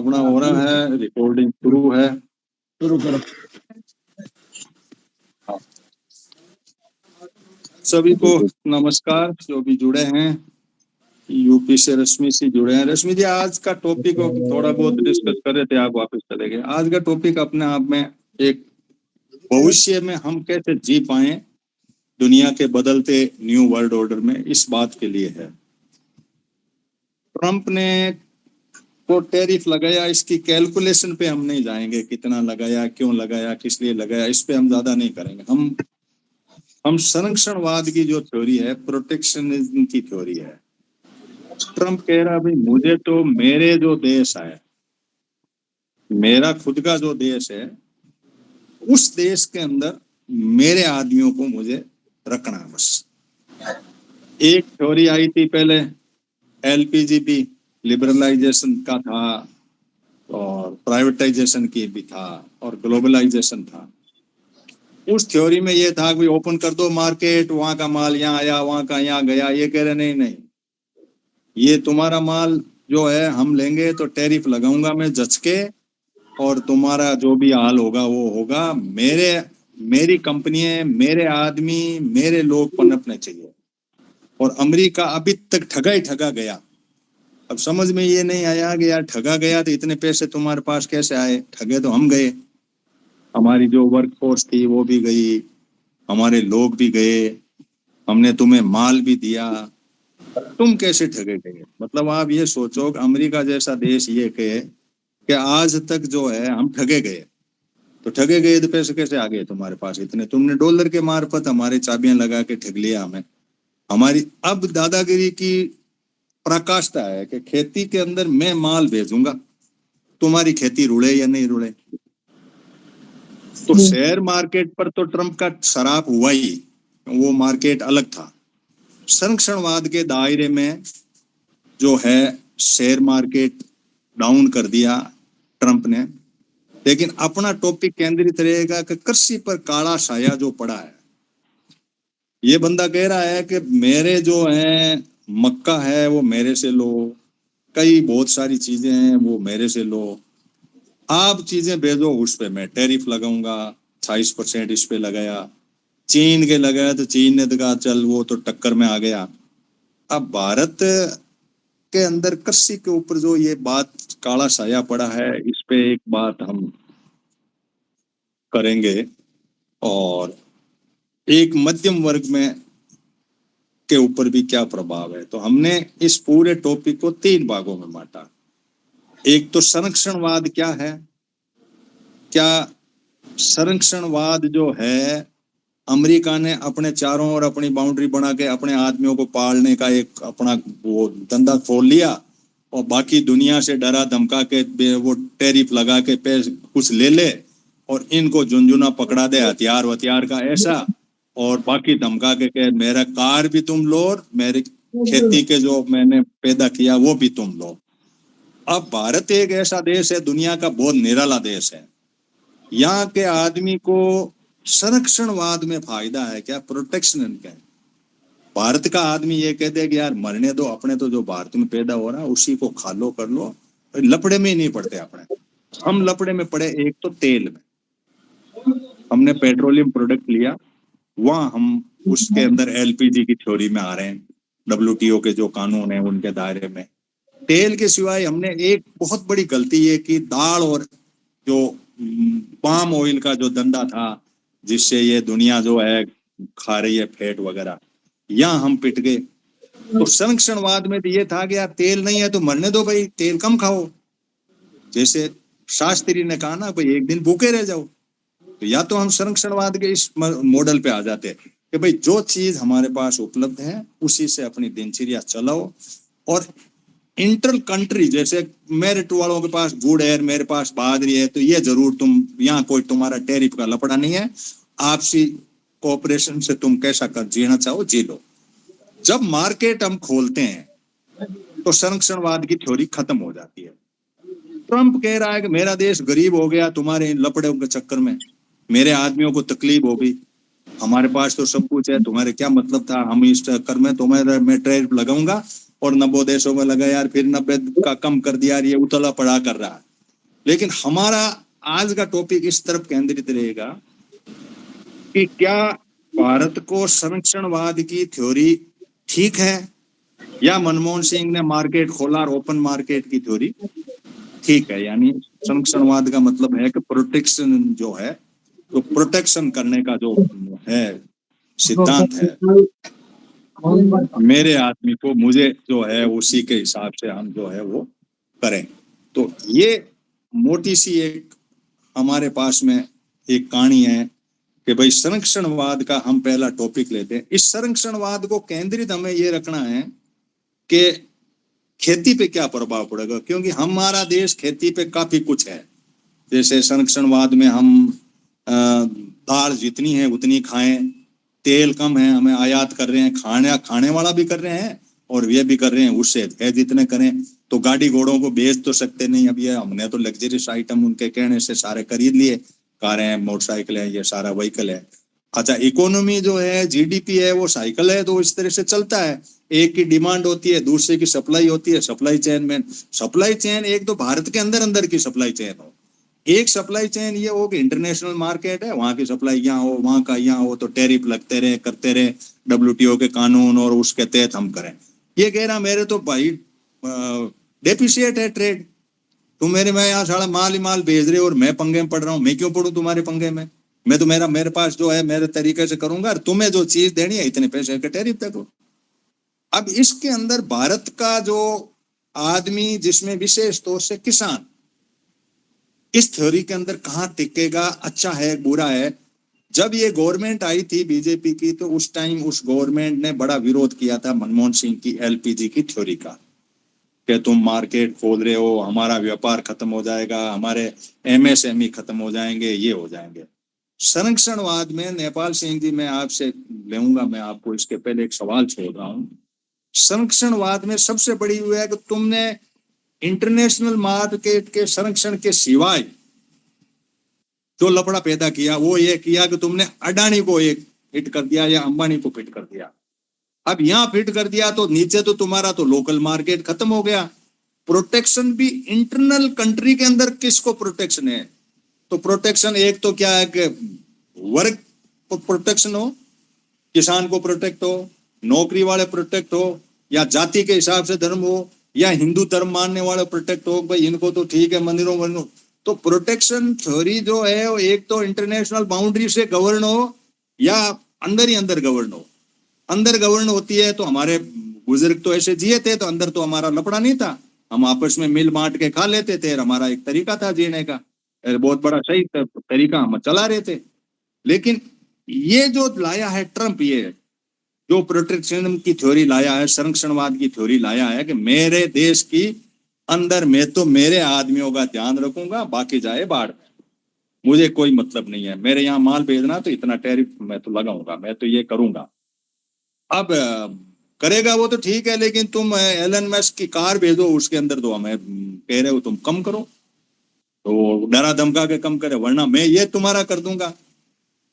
अपना हो रहा है, रिकॉर्डिंग शुरू है। शुरू करो। सभी को नमस्कार जो भी जुड़े हैं। यूपी से रश्मि से जुड़े हैं। रश्मि जी, आज का टॉपिक थोड़ा बहुत डिस्कस कर रहे थे, आप वापस चले गए। आज का टॉपिक अपने आप में एक भविष्य में हम कैसे जी पाए दुनिया के बदलते न्यू वर्ल्ड ऑर्डर में, इस बात के लिए है। ट्रंप ने को टैरिफ लगाया, इसकी कैलकुलेशन पे हम नहीं जाएंगे, कितना लगाया, क्यों लगाया, किस लिए लगाया, इस पे हम ज्यादा नहीं करेंगे। हम संरक्षणवाद की जो थ्योरी है, प्रोटेक्शनिज्म की थ्योरी है। ट्रंप कह रहा भाई मुझे तो मेरे जो देश है, मेरा खुद का जो देश है, उस देश के अंदर मेरे आदमियों को मुझे रखना है बस। एक थ्योरी आई थी पहले, एलपीजीपी लिबरलाइजेशन का था, और प्राइवेटाइजेशन की भी था, और ग्लोबलाइजेशन था। उस थ्योरी में ये था कि ओपन कर दो मार्केट, वहां का माल यहाँ आया, वहां का यहाँ गया। ये कह रहे नहीं नहीं, ये तुम्हारा माल जो है हम लेंगे तो टैरिफ लगाऊंगा मैं जच के, और तुम्हारा जो भी हाल होगा वो होगा। मेरी कंपनी है, मेरे आदमी, मेरे लोग पनपने चाहिए। और अमेरिका अभी तक ठगा ही ठगा गया। अब समझ में ये नहीं आया कि यार ठगा गया तो इतने पैसे तुम्हारे पास कैसे आए? ठगे तो हम गए, हमारी जो वर्क फोर्स थी वो भी गई, हमारे लोग भी गए, हमने तुम्हें माल भी दिया, तुम कैसे ठगे गए? मतलब आप ये सोचो कि अमेरिका जैसा देश ये कहे कि आज तक जो है हम ठगे गए, तो ठगे गए तो पैसे कैसे आ गए तुम्हारे पास इतने? तुमने डॉलर के मार्फत हमारे चाबियां लगा के ठग लिया हमें। हमारी अब दादागिरी की पराकाष्ठा है कि खेती के अंदर मैं माल भेजूंगा, तुम्हारी खेती रुड़े या नहीं रुड़े। तो शेयर मार्केट पर तो ट्रंप का शराब हुआ ही, वो मार्केट अलग था। संरक्षणवाद के दायरे में जो है शेयर मार्केट डाउन कर दिया ट्रंप ने। लेकिन अपना टॉपिक केंद्रित रहेगा कि कृषि पर काला साया जो पड़ा है। ये बंदा कह रहा है कि मेरे जो है मक्का है वो मेरे से लो, कई बहुत सारी चीजें हैं वो मेरे से लो, आप चीजें भेजो उस पे मैं टैरिफ लगाऊंगा। 28% इस पे लगाया, चीन के लगाया तो चीन ने तो कहा चल वो तो टक्कर में आ गया। अब भारत के अंदर कृषि के ऊपर जो ये बात काला साया पड़ा है, इस पे एक बात हम करेंगे, और एक मध्यम वर्ग में के ऊपर भी क्या प्रभाव है। तो हमने इस पूरे टॉपिक को 3 भागों में बांटा। एक तो संरक्षणवाद क्या है, क्या संरक्षणवाद जो है अमेरिका ने अपने चारों ओर अपनी बाउंड्री बना के अपने आदमियों को पालने का एक अपना वो धंधा खोल लिया, और बाकी दुनिया से डरा धमका के वो टैरिफ लगा के कुछ ले ले, और इनको झुंझुना पकड़ा दे हथियार का ऐसा, और बाकी धमका के मेरा कार भी तुम लो और मेरी खेती के जो मैंने पैदा किया वो भी तुम लो। अब भारत एक ऐसा देश है, दुनिया का बहुत निराला देश है। यहाँ के आदमी को संरक्षणवाद में फायदा है क्या, प्रोटेक्शन क्या है? भारत का आदमी ये कहते हैं कि यार मरने दो, अपने तो जो भारत में पैदा हो रहा है उसी को खा लो कर लो, लपड़े में ही नहीं पड़ते अपने। हम लपड़े में पड़े एक तो तेल में, हमने पेट्रोलियम प्रोडक्ट लिया, वहां हम उसके अंदर एलपीजी की थ्योरी में आ रहे हैं, डब्ल्यूटीओ के जो कानून है उनके दायरे में। तेल के सिवाय हमने एक बहुत बड़ी गलती ये की, दाल और जो पाम ऑयल का जो धंधा था जिससे ये दुनिया जो है खा रही है फैट वगैरह, यहाँ हम पिट गए। तो संरक्षणवाद में तो ये था कि यार तेल नहीं है तो मरने दो भाई, तेल कम खाओ। जैसे शास्त्री ने कहा ना भाई एक दिन भूखे रह जाओ। तो या तो हम संरक्षणवाद के इस मॉडल पे आ जाते हैं कि भाई जो चीज हमारे पास उपलब्ध है उसी से अपनी दिनचर्या चलाओ, और इंटर कंट्री जैसे मेरिट वालों के पास गुड़ है, मेरे पास बहादुरी है, तो ये जरूर तुम यहाँ कोई तुम्हारा टैरिफ का लफड़ा नहीं है, आपसी कोऑपरेशन से तुम कैसा कर जीना चाहो जी लो। जब मार्केट हम खोलते हैं तो संरक्षणवाद की थ्योरी खत्म हो जाती है। ट्रंप कह रहा है कि मेरा देश गरीब हो गया तुम्हारे इन लपड़ों के चक्कर में, मेरे आदमियों को तकलीफ हो गई, हमारे पास तो सब कुछ है, तुम्हारे क्या मतलब था, हम इस चक्कर में तुम्हारे मैं टैरिफ लगाऊंगा, और 90 देशों में लगा यार, फिर 90 का कम कर दिया, ये उतला पड़ा कर रहा है। लेकिन हमारा आज का टॉपिक इस तरफ केंद्रित रहेगा कि क्या भारत को संरक्षणवाद की थ्योरी ठीक है, या मनमोहन सिंह ने मार्केट खोला और ओपन मार्केट की थ्योरी ठीक है। यानी संरक्षणवाद का मतलब है कि प्रोटेक्शन जो है, तो प्रोटेक्शन करने का जो है सिद्धांत है, मेरे आदमी को मुझे जो है उसी के हिसाब से हम जो है वो करें। तो ये मोटी सी एक हमारे पास में एक कहानी है कि भाई संरक्षणवाद का हम पहला टॉपिक लेते हैं। इस संरक्षणवाद को केंद्रित हमें ये रखना है कि खेती पे क्या प्रभाव पड़ेगा, क्योंकि हमारा देश खेती पे काफी कुछ है। जैसे संरक्षणवाद में हम दाल जितनी है उतनी खाएं, तेल कम है हमें आयात कर रहे हैं, खाने वाला भी कर रहे हैं और ये भी कर रहे हैं, उससे है जितने करें। तो गाड़ी घोड़ों को बेच तो सकते नहीं, अब ये हमने तो लग्जरियस आइटम उनके कहने से सारे खरीद लिए, कारें मोटरसाइकिल है, ये सारा व्हीकल है। अच्छा, इकोनॉमी जो है जीडीपी है वो साइकिल है, तो इस तरह से चलता है। एक की डिमांड होती है, दूसरे की सप्लाई होती है। सप्लाई चेन में सप्लाई चेन एक तो भारत के अंदर अंदर की सप्लाई चेन हो, एक सप्लाई चेन ये हो कि इंटरनेशनल मार्केट है, वहां की सप्लाई यहाँ हो, वहां का यहाँ हो, तो टैरिफ लगते रहे करते रहे, डब्ल्यूटीओ के कानून और उसके तहत हम करें। ये कह रहा मेरे तो भाई डेफिशिएट है ट्रेड, तुम मेरे में यहाँ सारा माल ही माल भेज रहे हो और मैं पंगे में पड़ रहा हूँ, मैं क्यों पड़ू तुम्हारे पंगे में? मैं तो मेरे पास जो है मेरे तरीके से करूंगा और तुम्हें जो चीज देनी है इतने पैसे के टैरिफ दे दो। अब इसके अंदर भारत का जो आदमी, जिसमें विशेष तौर से किसान, इस थ्योरी के अंदर कहाँ टिकेगा, अच्छा है बुरा है? जब ये गवर्नमेंट आई थी बीजेपी की, तो उस टाइम उस गवर्नमेंट ने बड़ा विरोध किया था मनमोहन सिंह की एलपीजी की थ्योरी का, कि तुम मार्केट खोल रहे हो, हमारा व्यापार खत्म हो जाएगा, हमारे एमएसएमई खत्म हो जाएंगे, ये हो जाएंगे। संरक्षणवाद में नेपाल सिंह जी मैं आपसे लेऊंगा, मैं आपको इसके पहले एक सवाल छोड़ रहा हूं। संरक्षणवाद में सबसे बड़ी हुआ है कि तुमने इंटरनेशनल मार्केट के संरक्षण के सिवाय जो लफड़ा पैदा किया वो ये किया कि तुमने अडानी को एक फिट कर दिया या अंबानी को फिट कर दिया। अब यहां फिट कर दिया तो नीचे तो तुम्हारा तो लोकल मार्केट खत्म हो गया। प्रोटेक्शन भी इंटरनल कंट्री के अंदर किसको प्रोटेक्शन है? तो प्रोटेक्शन एक तो क्या है कि वर्क प्रोटेक्शन हो, किसान को प्रोटेक्ट हो, नौकरी वाले प्रोटेक्ट हो, या जाति के हिसाब से धर्म हो, या हिंदू धर्म मानने वाले प्रोटेक्ट हो, भाई इनको तो ठीक है मंदिरों वंदिरों। तो प्रोटेक्शन थ्योरी जो है वो एक तो इंटरनेशनल बाउंड्री से गवर्न हो या अंदर ही अंदर गवर्न हो। अंदर गवर्न होती है तो हमारे बुजुर्ग तो ऐसे जिए थे, तो अंदर तो हमारा लफड़ा नहीं था, हम आपस में मिल बांट के खा लेते थे, हमारा एक तरीका था जीने का, बहुत बड़ा सही तरीका हम चला रहे थे। लेकिन ये जो लाया है ट्रम्प, ये जो प्रोटेक्शनिज्म की थ्योरी लाया है, संरक्षणवाद की थ्योरी लाया है कि मेरे देश की अंदर मैं तो मेरे आदमियों का ध्यान रखूंगा, बाकी जाए बाढ़ में, मुझे कोई मतलब नहीं है, मेरे यहाँ माल भेजना तो इतना टैरिफ मैं तो लगाऊंगा, मैं तो ये करूंगा। अब करेगा वो तो ठीक है, लेकिन तुम एलन मस्क की कार भेजो, उसके अंदर तो हमें कह रहे हो तुम कम करो, तो डरा धमका के कम करे, वरना मैं ये तुम्हारा कर दूंगा।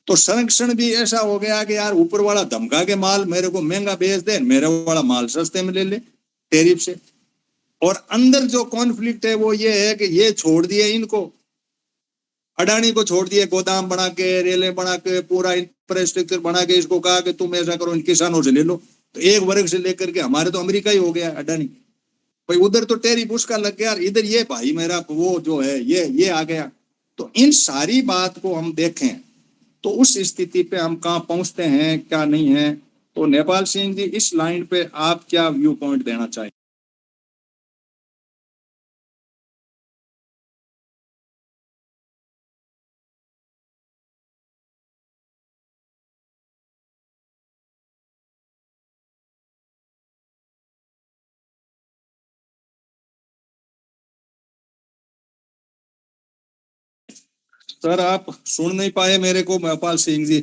तो संरक्षण भी ऐसा हो गया कि यार ऊपर वाला धमका के माल मेरे को महंगा बेच दे, मेरे वाला माल सस्ते में ले ले टैरिफ से। और अंदर जो कॉन्फ्लिक्ट है वो ये है कि ये छोड़ दिए इनको, अडानी को छोड़ दिए, गोदाम बना के, रेलें बना के, पूरा इंफ्रास्ट्रक्चर बना के, इसको कहा कि तुम ऐसा करो इन किसानों से ले लो, तो एक वर्ग से लेकर के हमारे तो अमेरिका ही हो गया अडानी। भाई उधर तो टैरिफ उसका लग गया, इधर ये भाई मेरा वो जो है ये आ गया। तो इन सारी बात को हम देखें तो उस स्थिति पे हम कहाँ पहुंचते हैं, क्या नहीं है। तो नेपाल सिंह जी, इस लाइन पे आप क्या व्यू पॉइंट देना चाहिए? सर आप सुन नहीं पाए मेरे को नेपाल सिंह जी?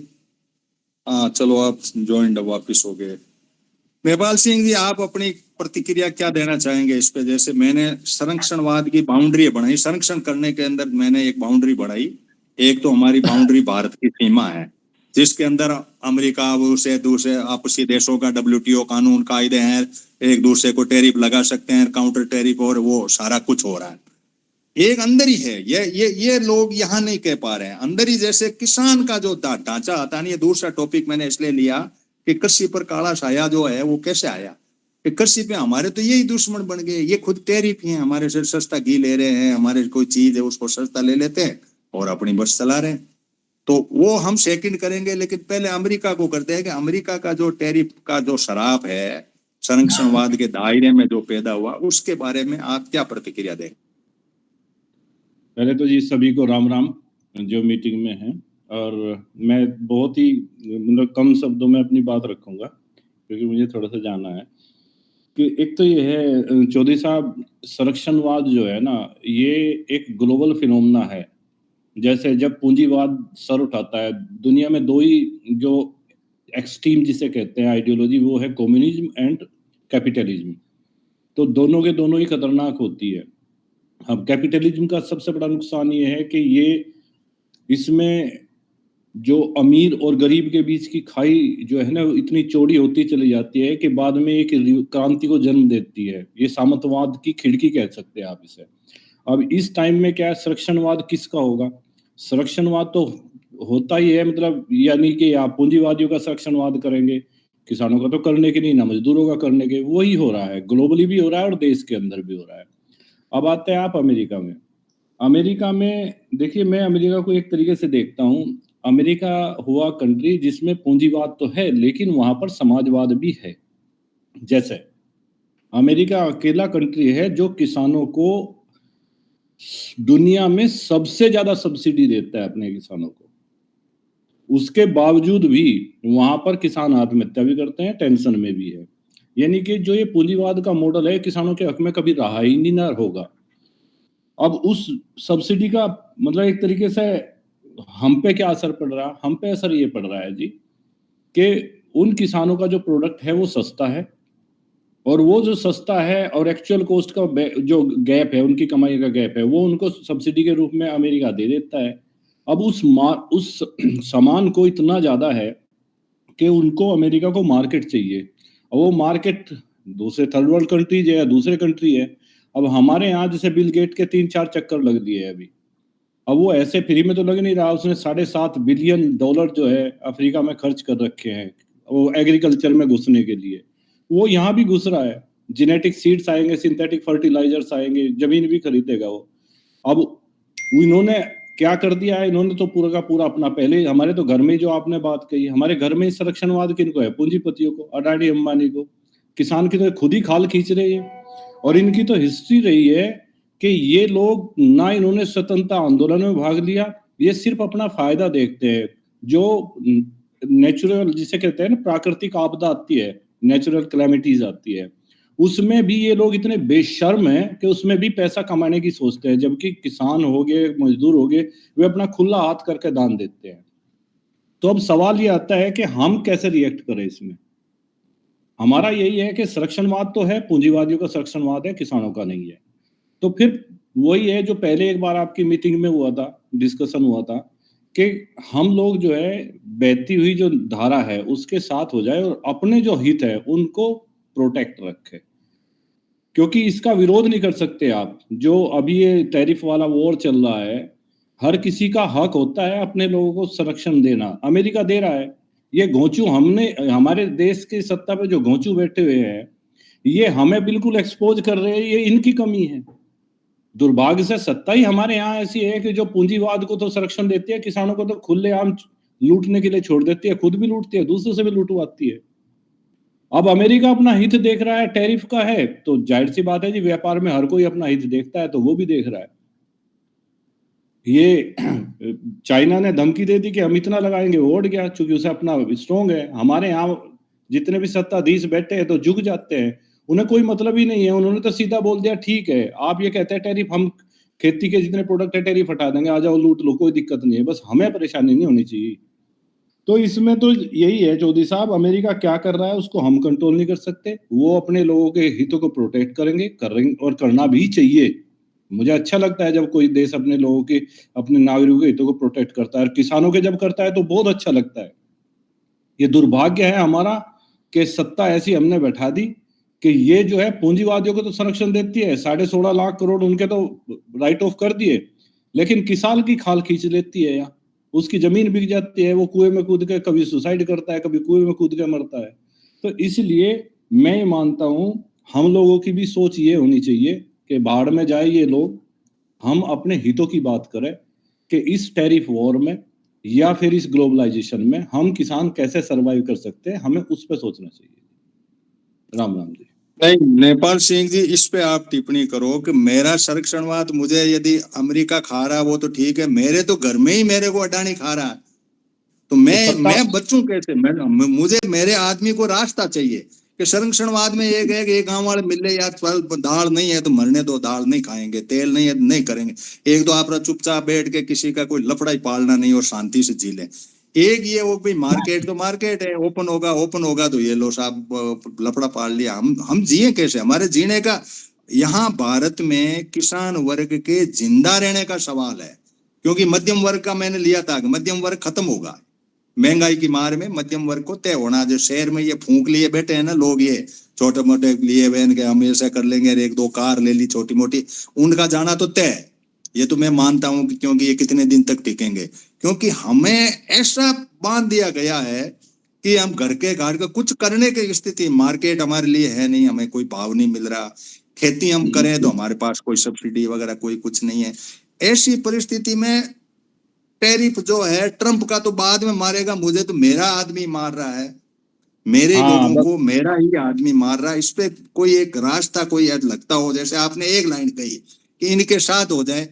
हाँ चलो, आप ज्वाइंट वापिस हो गए। नेपाल सिंह जी, आप अपनी प्रतिक्रिया क्या देना चाहेंगे इस पे? जैसे मैंने संरक्षणवाद की बाउंड्री बनाई, संरक्षण करने के अंदर मैंने एक बाउंड्री बढ़ाई। एक तो हमारी बाउंड्री भारत की सीमा है, जिसके अंदर अमेरिका से दूसरे आपसी देशों का डब्ल्यूटीओ कानून कायदे हैं, एक दूसरे को टैरिफ लगा सकते हैं, काउंटर टैरिफ, और वो सारा कुछ हो रहा है। एक अंदर ही है, ये लोग यहाँ नहीं कह पा रहे हैं। अंदर ही जैसे किसान का जो ढांचा आता नहीं, ये दूसरा टॉपिक मैंने इसलिए लिया कि कृषि पर काला साया जो है वो कैसे आया, कि कृषि पे हमारे तो यही दुश्मन बन गए, ये खुद टैरिफ ही है, हमारे से सस्ता घी ले रहे हैं, हमारे कोई चीज है उसको सस्ता ले लेते हैं और अपनी बस चला रहे हैं। तो वो हम सेकंड करेंगे, लेकिन पहले अमेरिका को करते हैं कि अमेरिका का जो टैरिफ का जो शराब है संरक्षणवाद के दायरे में जो पैदा हुआ, उसके बारे में आप क्या प्रतिक्रिया देंगे? पहले तो जी सभी को राम राम जो मीटिंग में हैं, और मैं बहुत ही मतलब कम शब्दों में अपनी बात रखूंगा क्योंकि मुझे थोड़ा सा जानना है कि एक तो ये है चौधरी साहब, संरक्षणवाद जो है ना ये एक ग्लोबल फिनोमेना है। जैसे जब पूंजीवाद सर उठाता है दुनिया में, दो ही जो एक्सट्रीम जिसे कहते हैं आइडियोलॉजी, वो है कम्युनिज्म एंड कैपिटलिज्म। तो दोनों के दोनों ही खतरनाक होती है। अब कैपिटलिज्म का सबसे बड़ा नुकसान ये है कि ये इसमें जो अमीर और गरीब के बीच की खाई जो है ना इतनी चौड़ी होती चली जाती है कि बाद में एक क्रांति को जन्म देती है। ये सामंतवाद की खिड़की कह सकते हैं आप इसे। अब इस टाइम में क्या है, संरक्षणवाद किसका होगा? संरक्षणवाद तो होता ही है, मतलब यानी कि आप पूंजीवादियों का संरक्षणवाद करेंगे, किसानों का तो करने के नहीं ना, मजदूरों का करने के। वही हो रहा है, ग्लोबली भी हो रहा है और देश के अंदर भी हो रहा है। अब आते हैं आप अमेरिका में। अमेरिका में देखिए, मैं अमेरिका को एक तरीके से देखता हूँ। अमेरिका हुआ कंट्री जिसमें पूंजीवाद तो है लेकिन वहां पर समाजवाद भी है। जैसे अमेरिका अकेला कंट्री है जो किसानों को दुनिया में सबसे ज्यादा सब्सिडी देता है अपने किसानों को। उसके बावजूद भी वहां पर किसान आत्महत्या भी करते हैं, टेंशन में भी है। यानी कि जो ये पूंजीवाद का मॉडल है किसानों के हक में कभी रहा ही नहीं ना होगा। अब उस सब्सिडी का मतलब एक तरीके से हम पे क्या असर पड़ रहा है? हम पे असर ये पड़ रहा है जी कि उन किसानों का जो प्रोडक्ट है वो सस्ता है, और वो जो सस्ता है और एक्चुअल कॉस्ट का जो गैप है, उनकी कमाई का गैप है, वो उनको सब्सिडी के रूप में अमेरिका दे देता है। अब उस सामान को इतना ज्यादा है कि उनको अमेरिका को मार्केट चाहिए, और वो मार्केट दूसरे थर्ड वर्ल्ड कंट्रीज है या दूसरे कंट्री है। अब हमारे यहाँ जैसे बिल गेट के 3-4 चक्कर लग दिए है अभी। अब वो ऐसे फ्री में तो लग नहीं रहा, उसने $7.5 बिलियन जो है अफ्रीका में खर्च कर रखे हैं वो एग्रीकल्चर में घुसने के लिए। वो यहाँ भी घुस रहा है, जेनेटिक सीड्स आएंगे, सिंथेटिक फर्टिलाइजर्स आएंगे, जमीन भी खरीदेगा वो। अब इन्होंने क्या कर दिया है, इन्होंने तो पूरा का पूरा अपना, पहले हमारे तो घर में जो आपने बात कही, हमारे घर में संरक्षणवाद किनको है? पूंजीपतियों को, अडानी अंबानी को। किसान की तो खुद ही खाल खींच रहे हैं। और इनकी तो हिस्ट्री रही है कि ये लोग ना इन्होंने स्वतंत्रता आंदोलन में भाग लिया, ये सिर्फ अपना फायदा देखते हैं। जो नेचुरल जिसे कहते हैं ना, प्राकृतिक आपदा आती है, नेचुरल कैलेमिटीज आती है, उसमें भी ये लोग इतने बेशर्म हैं कि उसमें भी पैसा कमाने की सोचते हैं, जबकि किसान हो गए, मजदूर हो गए, वे अपना खुला हाथ करके दान देते हैं। तो अब सवाल ये आता है कि हम कैसे रिएक्ट करें इसमें। हमारा यही है कि संरक्षणवाद तो है, पूंजीवादियों का संरक्षणवाद है, किसानों का नहीं है। तो फिर वही है जो पहले एक बार आपकी मीटिंग में हुआ था, डिस्कशन हुआ था कि हम लोग जो है बहती हुई जो धारा है उसके साथ हो जाए और अपने जो हित है उनको प्रोटेक्ट रखे, क्योंकि इसका विरोध नहीं कर सकते आप। जो अभी ये टैरिफ वाला वॉर चल रहा है, हर किसी का हक होता है अपने लोगों को संरक्षण देना। अमेरिका दे रहा है। ये घोंचू हमने, हमारे देश की सत्ता पे जो घोंचू बैठे हुए हैं, ये हमें बिल्कुल एक्सपोज कर रहे हैं, ये इनकी कमी है। दुर्भाग्य से सत्ता ही हमारे यहाँ ऐसी है कि जो पूंजीवाद को तो संरक्षण देती है, किसानों को तो खुलेआम लूटने के लिए छोड़ देती है, खुद भी लूटती है, दूसरों से भी लूटवाती है। अब अमेरिका अपना हित देख रहा है, टैरिफ का है तो जाहिर सी बात है जी, व्यापार में हर कोई अपना हित देखता है, तो वो भी देख रहा है। ये चाइना ने धमकी दे दी कि हम इतना लगाएंगे, वो उड़ गया चूंकि उसे अपना स्ट्रॉन्ग है। हमारे यहाँ जितने भी सत्ताधीश बैठे हैं तो झुक जाते हैं, उन्हें कोई मतलब ही नहीं है। उन्होंने तो सीधा बोल दिया ठीक है, आप ये कहते हैं टैरिफ, हम खेती के जितने प्रोडक्ट है टैरिफ हटा देंगे, आ जाओ लूट लो, कोई दिक्कत नहीं है, बस हमें परेशानी नहीं होनी चाहिए। तो इसमें तो यही है चौधरी साहब, अमेरिका क्या कर रहा है उसको हम कंट्रोल नहीं कर सकते। वो अपने लोगों के हितों को प्रोटेक्ट करेंगे, करेंगे और करना भी चाहिए। मुझे अच्छा लगता है जब कोई देश अपने लोगों के, अपने नागरिकों के हितों को प्रोटेक्ट करता है, और किसानों के जब करता है तो बहुत अच्छा लगता है। ये दुर्भाग्य है हमारा कि सत्ता ऐसी हमने बैठा दी कि ये जो है पूंजीवादियों को तो संरक्षण देती है, 16.5 लाख करोड़ उनके तो राइट ऑफ कर दिए, लेकिन किसान की खाल खींच लेती है यार, उसकी जमीन बिक जाती है, वो कुएं में कूद के कभी सुसाइड करता है, कभी कुएं में कूद के मरता है। तो इसलिए मैं ये मानता हूं हम लोगों की भी सोच ये होनी चाहिए कि भाड़ में जाए ये लोग, हम अपने हितों की बात करें कि इस टैरिफ वॉर में या फिर इस ग्लोबलाइजेशन में हम किसान कैसे सरवाइव कर सकते हैं, हमें उस पर सोचना चाहिए। राम राम जी। नहीं, नेपाल सिंह जी, इस पे आप टिप्पणी करो कि मेरा संरक्षणवाद, मुझे यदि अमेरिका खा रहा वो तो ठीक है, मेरे तो घर में ही मेरे को अडानी खा रहा है, तो मैं बच्चूं कैसे? मुझे मेरे आदमी को रास्ता चाहिए कि संरक्षणवाद में एक है कि एक गांव वाले मिले, यार दाल नहीं है तो मरने दो, दाल नहीं खाएंगे, तेल नहीं है तो नहीं करेंगे, एक तो आप चुपचाप बैठ के किसी का कोई लफड़ा ही पालना नहीं और शांति से जी ले। एक ये वो भाई मार्केट तो मार्केट है, ओपन होगा तो ये लो साहब लफड़ा पाल लिया। हम जिए कैसे? हमारे जीने का यहाँ भारत में किसान वर्ग के जिंदा रहने का सवाल है, क्योंकि मध्यम वर्ग का मैंने लिया था कि मध्यम वर्ग खत्म होगा महंगाई की मार में, मध्यम वर्ग को तय होना। जो शहर में ये फूंक लिए बैठे हैं ना लोग, ये छोटे मोटे लिए बहन के हम ऐसा कर लेंगे, एक दो कार ले ली छोटी मोटी, उनका जाना तो तय है। ये तो मैं मानता हूं कि क्योंकि ये कितने दिन तक टिकेंगे, क्योंकि हमें ऐसा बांध दिया गया है कि हम घर के कुछ करने की स्थिति, मार्केट हमारे लिए है नहीं, हमें कोई भाव नहीं मिल रहा, खेती हम करें तो हमारे पास कोई सब्सिडी वगैरह कोई कुछ नहीं है। ऐसी परिस्थिति में टैरिफ जो है, ट्रंप का तो बाद में मारेगा, मुझे तो मेरा आदमी मार रहा है, मेरे लोगों को मेरा ही आदमी मार रहा है। इस पे कोई एक रास्ता कोई लगता हो, जैसे आपने एक लाइन कही कि इनके साथ हो जाए,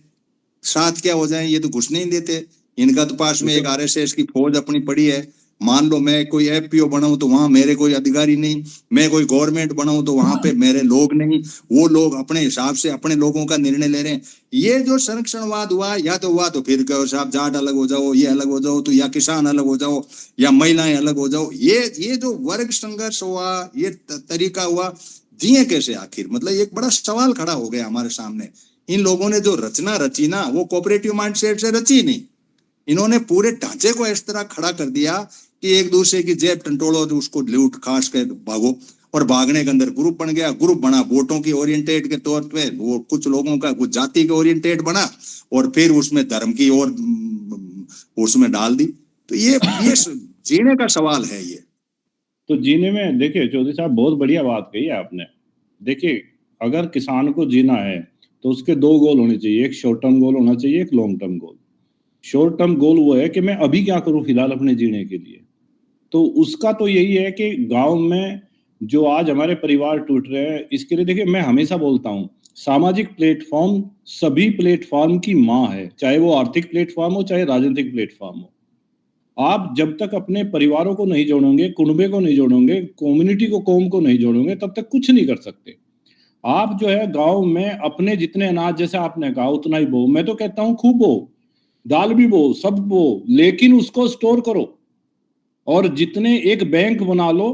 साथ क्या हो जाए, ये तो घुस नहीं देते, इनका तो पास में एक आरएसएस की फौज अपनी पड़ी है। मान लो मैं कोई एफपीओ बनाऊं तो वहां मेरे कोई अधिकारी नहीं, मैं कोई गवर्नमेंट बनाऊं तो वहां पे मेरे लोग नहीं, वो लोग अपने हिसाब से अपने लोगों का निर्णय ले रहे हैं। ये जो संरक्षणवाद हुआ, या तो हुआ तो फिर कहो साहब जाट अलग हो जाओ, ये अलग हो जाओ, तो या किसान अलग हो जाओ, या महिलाएं अलग हो जाओ। ये जो वर्ग संघर्ष हुआ, ये तरीका हुआ, जिए कैसे आखिर? मतलब एक बड़ा सवाल खड़ा हो गया हमारे सामने। इन लोगों ने जो रचना रची ना, वो कोऑपरेटिव माइंडसेट से रची नहीं, इन्होंने पूरे ढांचे को इस तरह खड़ा कर दिया कि एक दूसरे की जेब टंटोड़ो, उसको लूट खास के भागो, और भागने के अंदर ग्रुप बन गया। ग्रुप बना वोटों की ओरिएंटेड के तौर पे, वो कुछ लोगों का कुछ जाति के ओरिएंटेड बना, और फिर उसमें धर्म की और उसमें डाल दी। तो ये जीने का सवाल है। ये तो जीने में देखिए चौधरी साहब, बहुत बढ़िया बात कही आपने। देखिए, अगर किसान को जीना है तो उसके दो गोल होने चाहिए, एक शॉर्ट टर्म गोल होना चाहिए, एक long term goal. Short term goal वो है कि मैं अभी क्या करूं फिलहाल अपने जीने के लिए, तो उसका तो यही है कि गांव में जो आज हमारे परिवार टूट रहे हैं, इसके लिए देखिए मैं हमेशा बोलता हूं, सामाजिक प्लेटफॉर्म सभी प्लेटफॉर्म की माँ है, चाहे वो आर्थिक प्लेटफॉर्म हो चाहे राजनीतिक प्लेटफॉर्म हो। आप जब तक अपने परिवारों को नहीं जोड़ोगे, कुनबे को नहीं जोड़ोगे, कम्युनिटी को, कौम को नहीं जोड़ोगे, तब तक कुछ नहीं कर सकते। आप जो है गांव में अपने जितने अनाज, जैसे आपने कहा, उतना ही बो, मैं तो कहता हूं खूब बो, दाल भी बो, सब बो, लेकिन उसको स्टोर करो। और जितने एक बैंक बना लो,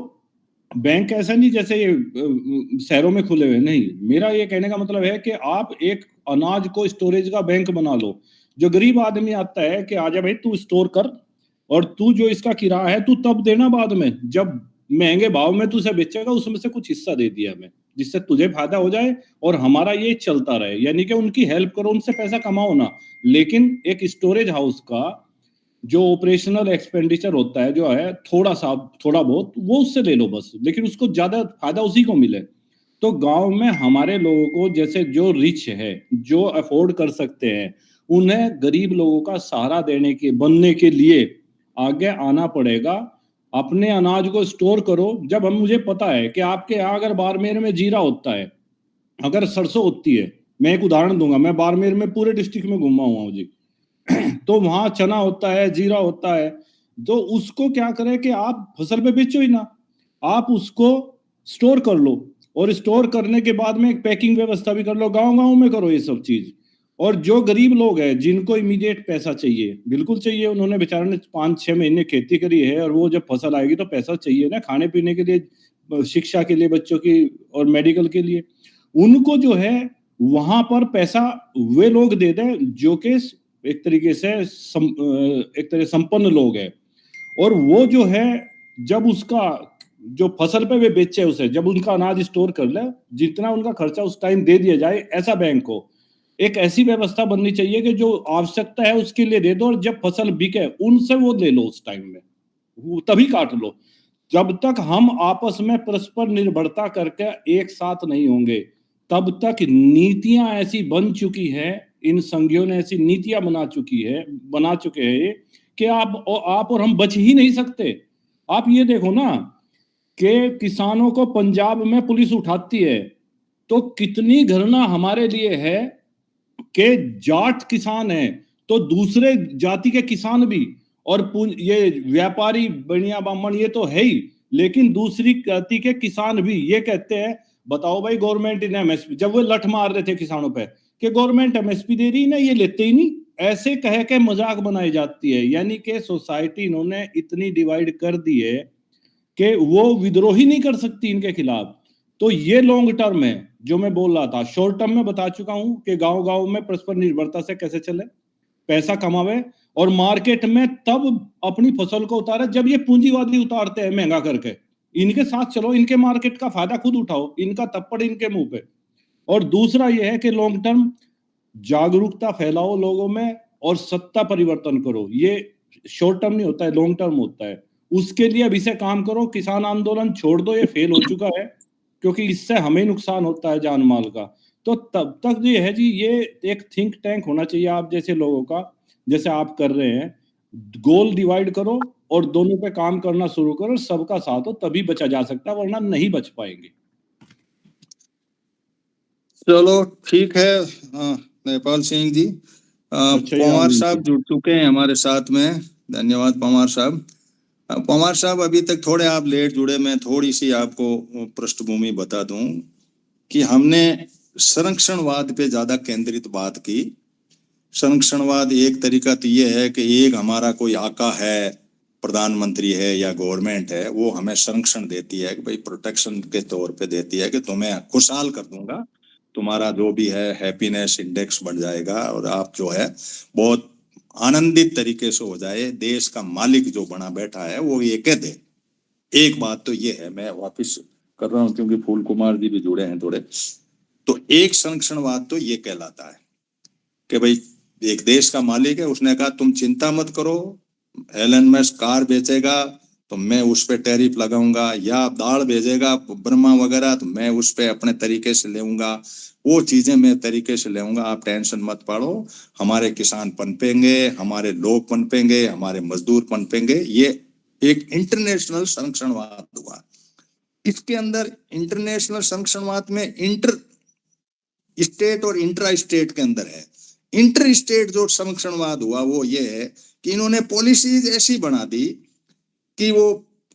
बैंक ऐसा नहीं जैसे ये शहरों में खुले हुए, नहीं, मेरा ये कहने का मतलब है कि आप एक अनाज को स्टोरेज का बैंक बना लो। जो गरीब आदमी आता है कि आजा भाई तू स्टोर कर, और तू जो इसका किराया है तू तब देना, बाद में जब महंगे भाव में तुझे बेचेगा उसमें से कुछ हिस्सा दे दिया हमें, जिससे तुझे फायदा हो जाए और हमारा ये चलता रहे। यानी कि उनकी हेल्प करो, उनसे पैसा कमाओ ना, लेकिन एक स्टोरेज हाउस का जो ऑपरेशनल एक्सपेंडिचर होता है, जो है थोड़ा सा, थोड़ा बहुत, वो उससे ले लो बस, लेकिन उसको ज्यादा फायदा उसी को मिले। तो गांव में हमारे लोगों को, जैसे जो रिच है, जो अफोर्ड कर सकते हैं, उन्हें गरीब लोगों का सहारा देने के बनने के लिए आगे आना पड़ेगा। अपने अनाज को स्टोर करो। जब हम, मुझे पता है कि आपके यहाँ अगर बाड़मेर में जीरा होता है, अगर सरसों होती है, मैं एक उदाहरण दूंगा, मैं बाड़मेर में पूरे डिस्ट्रिक्ट में घुमा हुआ हूँ जी, तो वहां चना होता है, जीरा होता है, तो उसको क्या करें कि आप फसल पे बेचो ही ना, आप उसको स्टोर कर लो, और स्टोर करने के बाद में एक पैकिंग व्यवस्था भी कर लो, गांव गांव में करो ये सब चीज। और जो गरीब लोग हैं जिनको इमीडिएट पैसा चाहिए, बिल्कुल चाहिए, उन्होंने बेचारे ने 5-6 महीने खेती करी है, और वो जब फसल आएगी तो पैसा चाहिए ना, खाने पीने के लिए, शिक्षा के लिए बच्चों की, और मेडिकल के लिए, उनको जो है वहां पर पैसा वे लोग दे दें जो कि एक तरीके से एक तरह संपन्न लोग हैं। और वो जो है, जब उसका जो फसल पे वे बेचे उसे, जब उनका अनाज स्टोर कर ले, जितना उनका खर्चा उस टाइम दे दिया जाए, ऐसा बैंक हो। एक ऐसी व्यवस्था बननी चाहिए कि जो आवश्यकता है उसके लिए दे दो, और जब फसल बिके उनसे वो ले लो उस टाइम में, वो तभी काट लो। जब तक हम आपस में परस्पर निर्भरता करके एक साथ नहीं होंगे, तब तक नीतियां ऐसी बन चुकी है, इन संघियों ने ऐसी नीतियां बना चुके हैं कि आप और हम बच ही नहीं सकते। आप ये देखो ना कि किसानों को पंजाब में पुलिस उठाती है, तो कितनी घृणा हमारे लिए है कि जाट किसान है तो दूसरे जाति के किसान भी, और ये व्यापारी बनिया बामन ये तो है ही, लेकिन दूसरी जाति के किसान भी ये कहते हैं, बताओ भाई गवर्नमेंट ने एमएसपी, जब वो लठ मार रहे थे किसानों पे कि गवर्नमेंट एमएसपी दे रही है ना, ये लेते ही नहीं, ऐसे कह के मजाक बनाई जाती है। यानी कि सोसाइटी इन्होंने इतनी डिवाइड कर दी है कि वो विद्रोह ही नहीं कर सकती इनके खिलाफ। तो ये लॉन्ग टर्म है जो मैं बोल रहा था। शॉर्ट टर्म में बता चुका हूं कि गांव गांव में परस्पर निर्भरता से कैसे चले, पैसा कमावे, और मार्केट में तब अपनी फसल को उतारे जब ये पूंजीवादी उतारते हैं महंगा करके। इनके साथ चलो, इनके मार्केट का फायदा खुद उठाओ, इनका थप्पड़ इनके मुंह पे। और दूसरा ये है कि लॉन्ग टर्म जागरूकता फैलाओ लोगों में और सत्ता परिवर्तन करो। ये शॉर्ट टर्म नहीं होता है, लॉन्ग टर्म होता है। उसके लिए अभी से काम करो। किसान आंदोलन छोड़ दो, ये फेल हो चुका है, क्योंकि इससे हमें नुकसान होता है जान माल का। तो तब तक ये है जी, ये एक थिंक टैंक होना चाहिए आप जैसे लोगों का, जैसे आप कर रहे हैं। गोल डिवाइड करो और दोनों पे काम करना शुरू करो, सबका साथ हो, तभी बचा जा सकता है, वरना नहीं बच पाएंगे। चलो ठीक है। नेपाल सिंह जी, अच्छा, पवार साहब जुड़ चुके हैं हमारे साथ में। धन्यवाद पवार साहब। पवार साहब, अभी तक थोड़े आप लेट जुड़े, मैं थोड़ी सी आपको पृष्ठभूमि बता दूं कि हमने संरक्षणवाद पे ज्यादा केंद्रित बात की। संरक्षणवाद एक तरीका तो ये है कि एक हमारा कोई आका है, प्रधानमंत्री है या गवर्नमेंट है, वो हमें संरक्षण देती है कि भाई प्रोटेक्शन के तौर पे देती है कि तुम्हें खुशहाल कर दूंगा, तुम्हारा जो भी है हैप्पीनेस इंडेक्स बढ़ जाएगा और आप जो है बहुत आनंदित तरीके से हो जाए, देश का मालिक जो बना बैठा है वो ये कह दे। एक बात तो ये है, मैं वापिस कर रहा हूं क्योंकि फूल कुमार जी भी जुड़े हैं थोड़े। तो एक संरक्षणवाद तो ये कहलाता है कि भाई एक देश का मालिक है, उसने कहा तुम चिंता मत करो, एलन मस्क कार बेचेगा तो मैं उस पे टैरिफ लगाऊंगा, या दाल भेजेगा ब्रह्मा वगैरह तो मैं उस पे अपने तरीके से लेऊंगा, वो चीजें मैं तरीके से लेऊंगा, आप टेंशन मत पालो, हमारे किसान पनपेंगे, हमारे लोग पनपेंगे, हमारे मजदूर पनपेंगे। ये एक इंटरनेशनल संरक्षणवाद हुआ। इसके अंदर इंटरनेशनल संरक्षणवाद में इंटर स्टेट और इंट्रा स्टेट के अंदर है। इंटर स्टेट जो संरक्षणवाद हुआ वो ये है कि इन्होंने पॉलिसीज ऐसी बना दी कि वो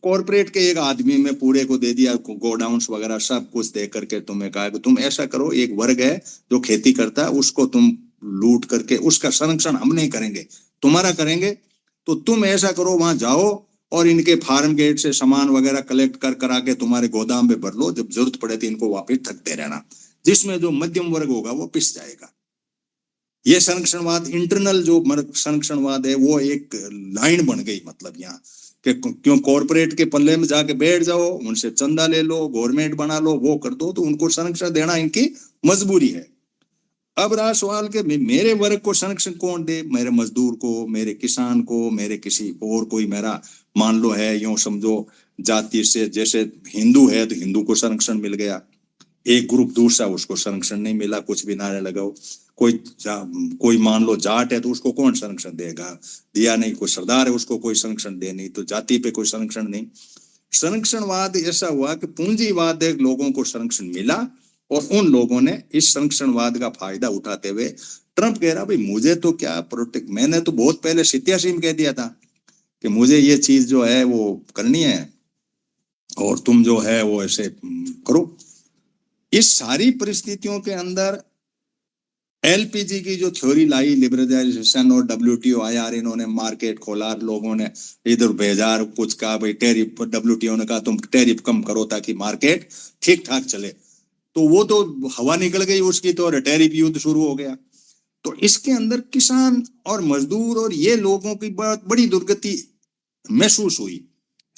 कॉर्पोरेट के एक आदमी में पूरे को दे दिया, गोडाउन्स वगैरह सब कुछ दे करके तुम्हें कहा कि तुम ऐसा करो, एक वर्ग है जो खेती करता है उसको तुम लूट करके उसका संरक्षण हम नहीं करेंगे, तुम्हारा करेंगे, तो तुम ऐसा करो वहां जाओ और इनके फार्म गेट से सामान वगैरह कलेक्ट कर करा के तुम्हारे गोदाम में भर लो, जब जरूरत पड़े तो इनको वापिस थकते रहना, जिसमें जो मध्यम वर्ग होगा वो पिस जाएगा। ये संरक्षणवाद इंटरनल जो संरक्षणवाद है वो एक लाइन बन गई, मतलब यहाँ कि क्यों कॉर्पोरेट के पल्ले में जाके बैठ जाओ, उनसे चंदा ले लो, गवर्नमेंट बना लो, वो कर दो, तो उनको संरक्षण देना इनकी मजबूरी है। अब रहा सवाल कि मेरे वर्ग को संरक्षण कौन दे, मेरे मजदूर को, मेरे किसान को, मेरे किसी और कोई मेरा मान लो है, यूं समझो जाति से, जैसे हिंदू है तो हिंदू को संरक्षण मिल गया, एक ग्रुप दूसरा उसको संरक्षण नहीं मिला, कुछ भी नारे लगाओ। कोई मान लो जाट है तो उसको कौन संरक्षण देगा, दिया नहीं। कोई सरदार है उसको कोई संरक्षण दे नहीं, तो जाति पे कोई संरक्षण नहीं। संरक्षणवाद ऐसा हुआ कि पूंजीवाद एक लोगों को संरक्षण मिला और उन लोगों ने इस संरक्षणवाद का फायदा उठाते हुए, ट्रंप कह रहा भाई मुझे तो क्या प्रोटेक्ट, मैंने तो बहुत पहले सित्यासी में कह दिया था कि मुझे ये चीज जो है वो करनी है और तुम जो है वो ऐसे करो। इस सारी परिस्थितियों के अंदर एलपीजी की जो थ्योरी लाई, लिबरलाइजेशन, और डब्ल्यूटीओ आया, इन्होंने मार्केट खोला, लोगों ने इधर भेजा कुछ कहा भाई टैरिफ, डब्ल्यूटीओ ने कहा तुम टैरिफ कम करो ताकि मार्केट ठीक ठाक चले, तो वो तो हवा निकल गई उसकी, तो टैरिफ युद्ध शुरू हो गया। तो इसके अंदर किसान और मजदूर और ये लोगों की बहुत बड़ी दुर्गति महसूस हुई।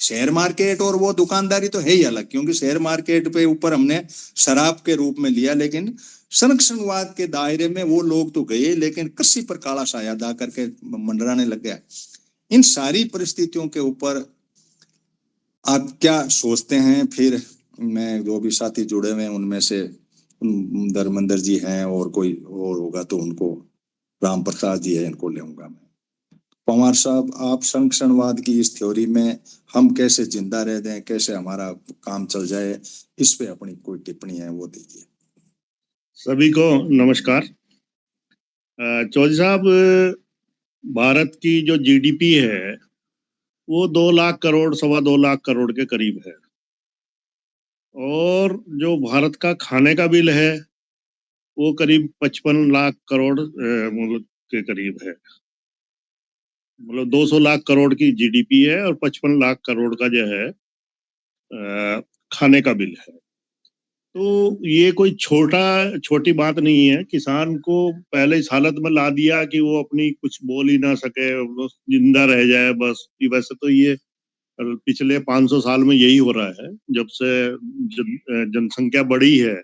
शेयर मार्केट और वो दुकानदारी तो है ही अलग, क्योंकि शेयर मार्केट पे ऊपर हमने शराब के रूप में लिया, लेकिन संरक्षणवाद के दायरे में वो लोग तो गए, लेकिन कृषि पर काला साया दा करके मंडराने लग गया। इन सारी परिस्थितियों के ऊपर आप क्या सोचते हैं? फिर मैं जो भी साथी जुड़े हुए हैं उनमें से धर्मेंद्र जी हैं और कोई और होगा तो उनको, राम प्रसाद जी है, इनको लेऊंगा मैं। पवार साहब, आप संरक्षणवाद की इस थ्योरी में हम कैसे जिंदा रह दें, कैसे हमारा काम चल जाए, इस पे अपनी कोई टिप्पणी है वो दीजिए। सभी को नमस्कार। चौधरी साहब, भारत की जो जीडीपी है वो 2 लाख करोड़, 2.25 लाख करोड़ के करीब है, और जो भारत का खाने का बिल है वो करीब 55 लाख करोड़ मतलब के करीब है। मतलब 200 लाख करोड़ की जीडीपी है और 55 लाख करोड़ का जो है खाने का बिल है। तो ये कोई छोटी बात नहीं है। किसान को पहले इस हालत में ला दिया कि वो अपनी कुछ बोल ही ना सके, बस जिंदा रह जाए बस। वैसे तो ये पिछले 500 साल में यही हो रहा है, जब से जनसंख्या बढ़ी है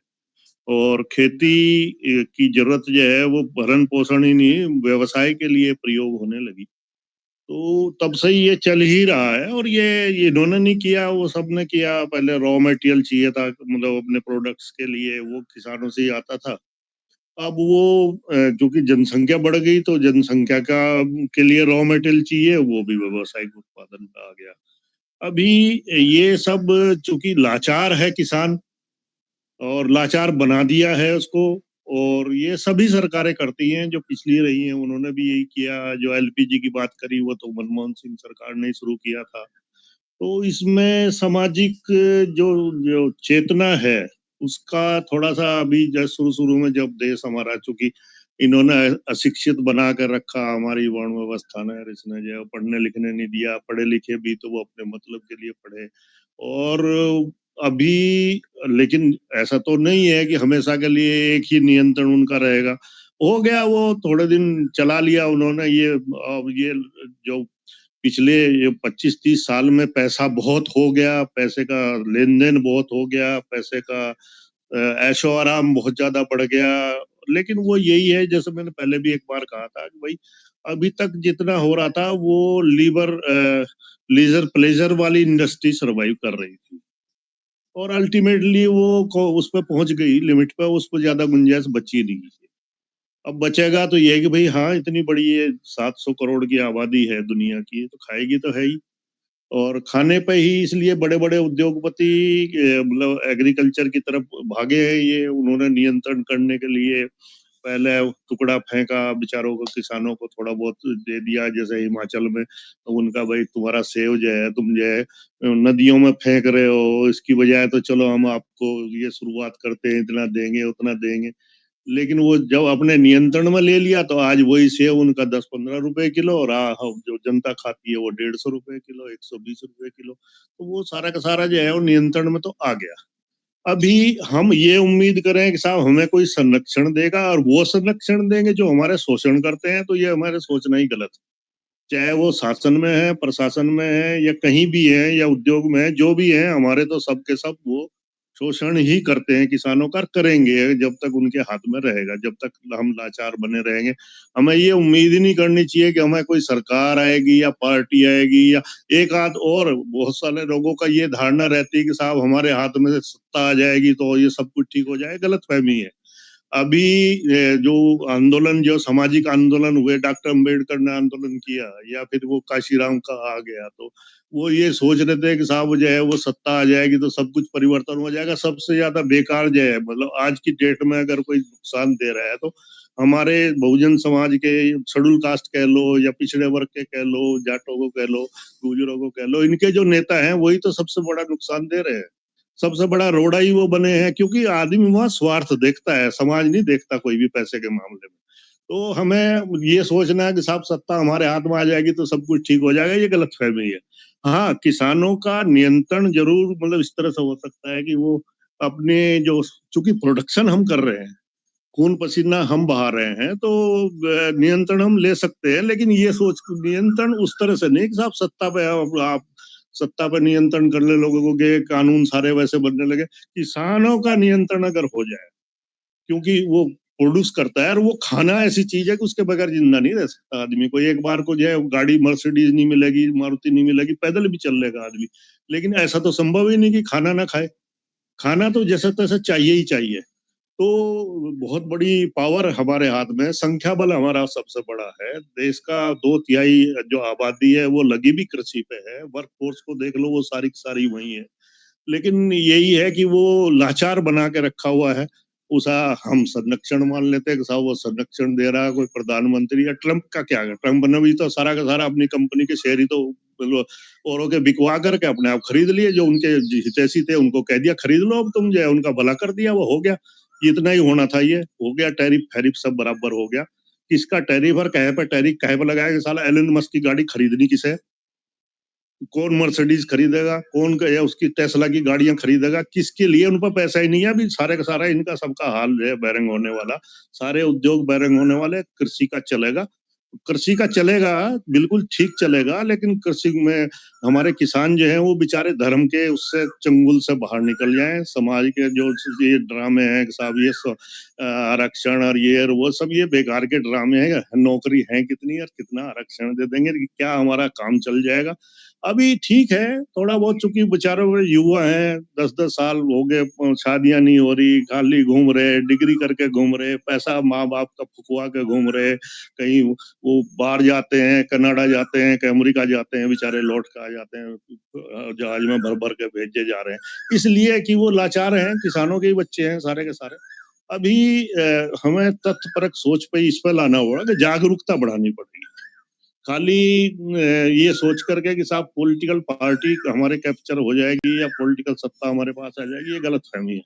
और खेती की जरूरत जो है वो भरण पोषण ही नहीं, व्यवसाय के लिए प्रयोग होने लगी। तो तब से ये चल ही रहा है, और ये इन्होंने नहीं किया, वो सब ने किया। पहले रॉ मटेरियल चाहिए था, मतलब अपने प्रोडक्ट्स के लिए, वो किसानों से ही आता था। अब वो चूंकि जनसंख्या बढ़ गई तो जनसंख्या का के लिए रॉ मटेरियल चाहिए, वो भी व्यावसायिक उत्पादन पे आ गया। अभी ये सब चूंकि लाचार है किसान, और लाचार बना दिया है उसको, और ये सभी सरकारें करती हैं जो पिछली रही हैं, उन्होंने भी यही किया। जो एलपीजी की बात करी वो तो मनमोहन सिंह सरकार ने शुरू किया था। तो इसमें सामाजिक जो जो चेतना है उसका थोड़ा सा अभी जब शुरू शुरू में, जब देश हमारा चूंकि इन्होंने अशिक्षित बना कर रखा हमारी वर्ण व्यवस्था ने, इसने जो पढ़ने लिखने नहीं दिया, पढ़े लिखे भी तो वो अपने मतलब के लिए पढ़े। और अभी लेकिन ऐसा तो नहीं है कि हमेशा के लिए एक ही नियंत्रण उनका रहेगा। हो गया, वो थोड़े दिन चला लिया उन्होंने ये जो पिछले 25-30 साल में पैसा बहुत हो गया, पैसे का लेन देन बहुत हो गया, पैसे का ऐशो आराम बहुत ज्यादा बढ़ गया। लेकिन वो यही है, जैसे मैंने पहले भी एक बार कहा था कि भाई अभी तक जितना हो रहा था वो लीजर प्लेजर वाली इंडस्ट्री सर्वाइव कर रही थी, और अल्टीमेटली वो उस पर पहुंच गई लिमिट पे, उस पर ज्यादा गुंजाइश बची नहीं है। अब बचेगा तो ये है कि भाई हाँ, इतनी बड़ी ये 700 करोड़ की आबादी है दुनिया की, तो खाएगी तो है ही। और खाने पे ही इसलिए बड़े बड़े उद्योगपति मतलब एग्रीकल्चर की तरफ भागे हैं। ये उन्होंने नियंत्रण करने के लिए पहले टुकड़ा फेंका, बेचारों को, किसानों को थोड़ा बहुत दे दिया, जैसे हिमाचल में तो उनका भाई तुम्हारा सेव जो है तुम जो है नदियों में फेंक रहे हो, इसकी बजाय तो चलो हम आपको ये शुरुआत करते हैं, इतना देंगे उतना देंगे। लेकिन वो जब अपने नियंत्रण में ले लिया तो आज वही सेव उनका 10-15 रुपए किलो, और जो जनता खाती है वो 150 रुपए किलो, 120 रुपए किलो। तो वो सारा का सारा जो है वो नियंत्रण में तो आ गया। अभी हम ये उम्मीद करें कि साहब हमें कोई संरक्षण देगा, और वो संरक्षण देंगे जो हमारे शोषण करते हैं, तो ये हमारे सोचना ही गलत है। चाहे वो शासन में है, प्रशासन में है, या कहीं भी है, या उद्योग में है, जो भी है, हमारे तो सबके सब वो शोषण ही करते हैं किसानों का, करेंगे जब तक उनके हाथ में रहेगा, जब तक हम लाचार बने रहेंगे। हमें ये उम्मीद ही नहीं करनी चाहिए कि हमें कोई सरकार आएगी या पार्टी आएगी या एक आध, और बहुत सारे लोगों का ये धारणा रहती है कि साहब हमारे हाथ में सत्ता आ जाएगी तो ये सब कुछ ठीक हो जाए। गलतफहमी है। अभी जो आंदोलन, जो सामाजिक आंदोलन हुए, डॉक्टर अम्बेडकर ने आंदोलन किया, या फिर वो काशीराम का आ गया, तो वो ये सोच रहे थे कि साहब जो है वो सत्ता आ जाएगी तो सब कुछ परिवर्तन हो जाएगा। सबसे ज्यादा बेकार जो है, मतलब आज की डेट में अगर कोई नुकसान दे रहा है तो हमारे बहुजन समाज के, शेड्यूल कास्ट कह लो या पिछड़े वर्ग के कह लो, जाटों को कह लो, गुजरों को कह लो, इनके जो नेता हैं वही तो सबसे बड़ा नुकसान दे रहे हैं। सबसे बड़ा रोड़ा ही वो बने हैं, क्योंकि आदमी वहां स्वार्थ देखता है, समाज नहीं देखता कोई भी पैसे के मामले में। तो हमें ये सोचना है कि साहब सत्ता हमारे हाथ में आ जाएगी तो सब कुछ ठीक हो जाएगा, ये गलतफहमी है। हाँ, किसानों का नियंत्रण जरूर मतलब इस तरह से हो सकता है कि वो अपने जो, चूंकि प्रोडक्शन हम कर रहे हैं, खून पसीना हम बहा रहे हैं, तो नियंत्रण हम ले सकते हैं। लेकिन ये सोच, नियंत्रण उस तरह से नहीं कि साहब सत्ता पे आप सत्ता पर नियंत्रण कर ले लोगों को, के कानून सारे वैसे बनने लगे। किसानों का नियंत्रण अगर हो जाए, क्योंकि वो प्रोड्यूस करता है और वो खाना ऐसी चीज है कि उसके बगैर जिंदा नहीं रह सकता आदमी। कोई एक बार को जो है गाड़ी मर्सिडीज नहीं मिलेगी, मारुति नहीं मिलेगी, पैदल भी चल लेगा आदमी, लेकिन ऐसा तो संभव ही नहीं कि खाना ना खाए। खाना तो जैसे तैसे चाहिए ही चाहिए। तो बहुत बड़ी पावर हमारे हाथ में है, संख्या बल हमारा सबसे बड़ा है। देश का 2/3 जो आबादी है वो लगी भी कृषि पे है। वर्क फोर्स को देख लो, वो सारी की सारी वही है। लेकिन यही है कि वो लाचार बना के रखा हुआ है। उसा हम संरक्षण मान लेते हैं कि साहब वो संरक्षण दे रहा है कोई प्रधानमंत्री, या ट्रम्प का क्या है? ट्रम्प ने भी तो सारा का सारा अपनी कंपनी के शेयर ही तो मतलब औरों के बिकवा करके अपने आप खरीद लिए। जो उनके हितैषी थे उनको कह दिया खरीद लो, अब तुम जो है उनका भला कर दिया, वो हो गया। इतना ही होना था, ये हो गया। टैरिफ फैरिफ सब बराबर हो गया। किसका टैरिफ और कहे पे टैरिफ कहे पे लगाया? साला एलन मस्क की गाड़ी खरीदनी किसे है? कौन मर्सिडीज खरीदेगा? कौन या उसकी टेस्ला की गाड़ियां खरीदेगा? किसके लिए? उन पर पैसा ही नहीं है। अभी सारे का सारा इनका सबका हाल है बैरंग होने वाला। सारे उद्योग बैरंग होने वाले। कृषि का चलेगा, कृषि का चलेगा, बिल्कुल ठीक चलेगा, लेकिन कृषि में हमारे किसान जो हैं वो बेचारे धर्म के उससे चंगुल से बाहर निकल जाएं। समाज के जो ये ड्रामे हैं साहब, ये आरक्षण और ये और वो सब ये बेकार के ड्रामे हैं। नौकरी है कितनी और कितना आरक्षण दे देंगे कि क्या हमारा काम चल जाएगा? अभी ठीक है थोड़ा बहुत, चूंकि बेचारों में युवा हैं, 10-10 साल हो गए, शादियां नहीं हो रही, खाली घूम रहे, डिग्री करके घूम रहे, पैसा माँ बाप का फुकवा के घूम रहे, कहीं वो बाहर जाते हैं, कनाडा जाते हैं, अमेरिका जाते हैं, बेचारे लौट के आ जाते हैं, जहाज में भर भर के भेजे जा रहे हैं, इसलिए कि वो लाचार हैं। किसानों के ही बच्चे हैं सारे के सारे। अभी हमें तथ्यपरक सोच पे इस पे लाना होगा कि जागरूकता बढ़ानी पड़ेगी। खाली ये सोच करके कि साहब पॉलिटिकल पार्टी हमारे कैप्चर हो जाएगी या पॉलिटिकल सत्ता हमारे पास आ जाएगी, ये गलत फहमी है।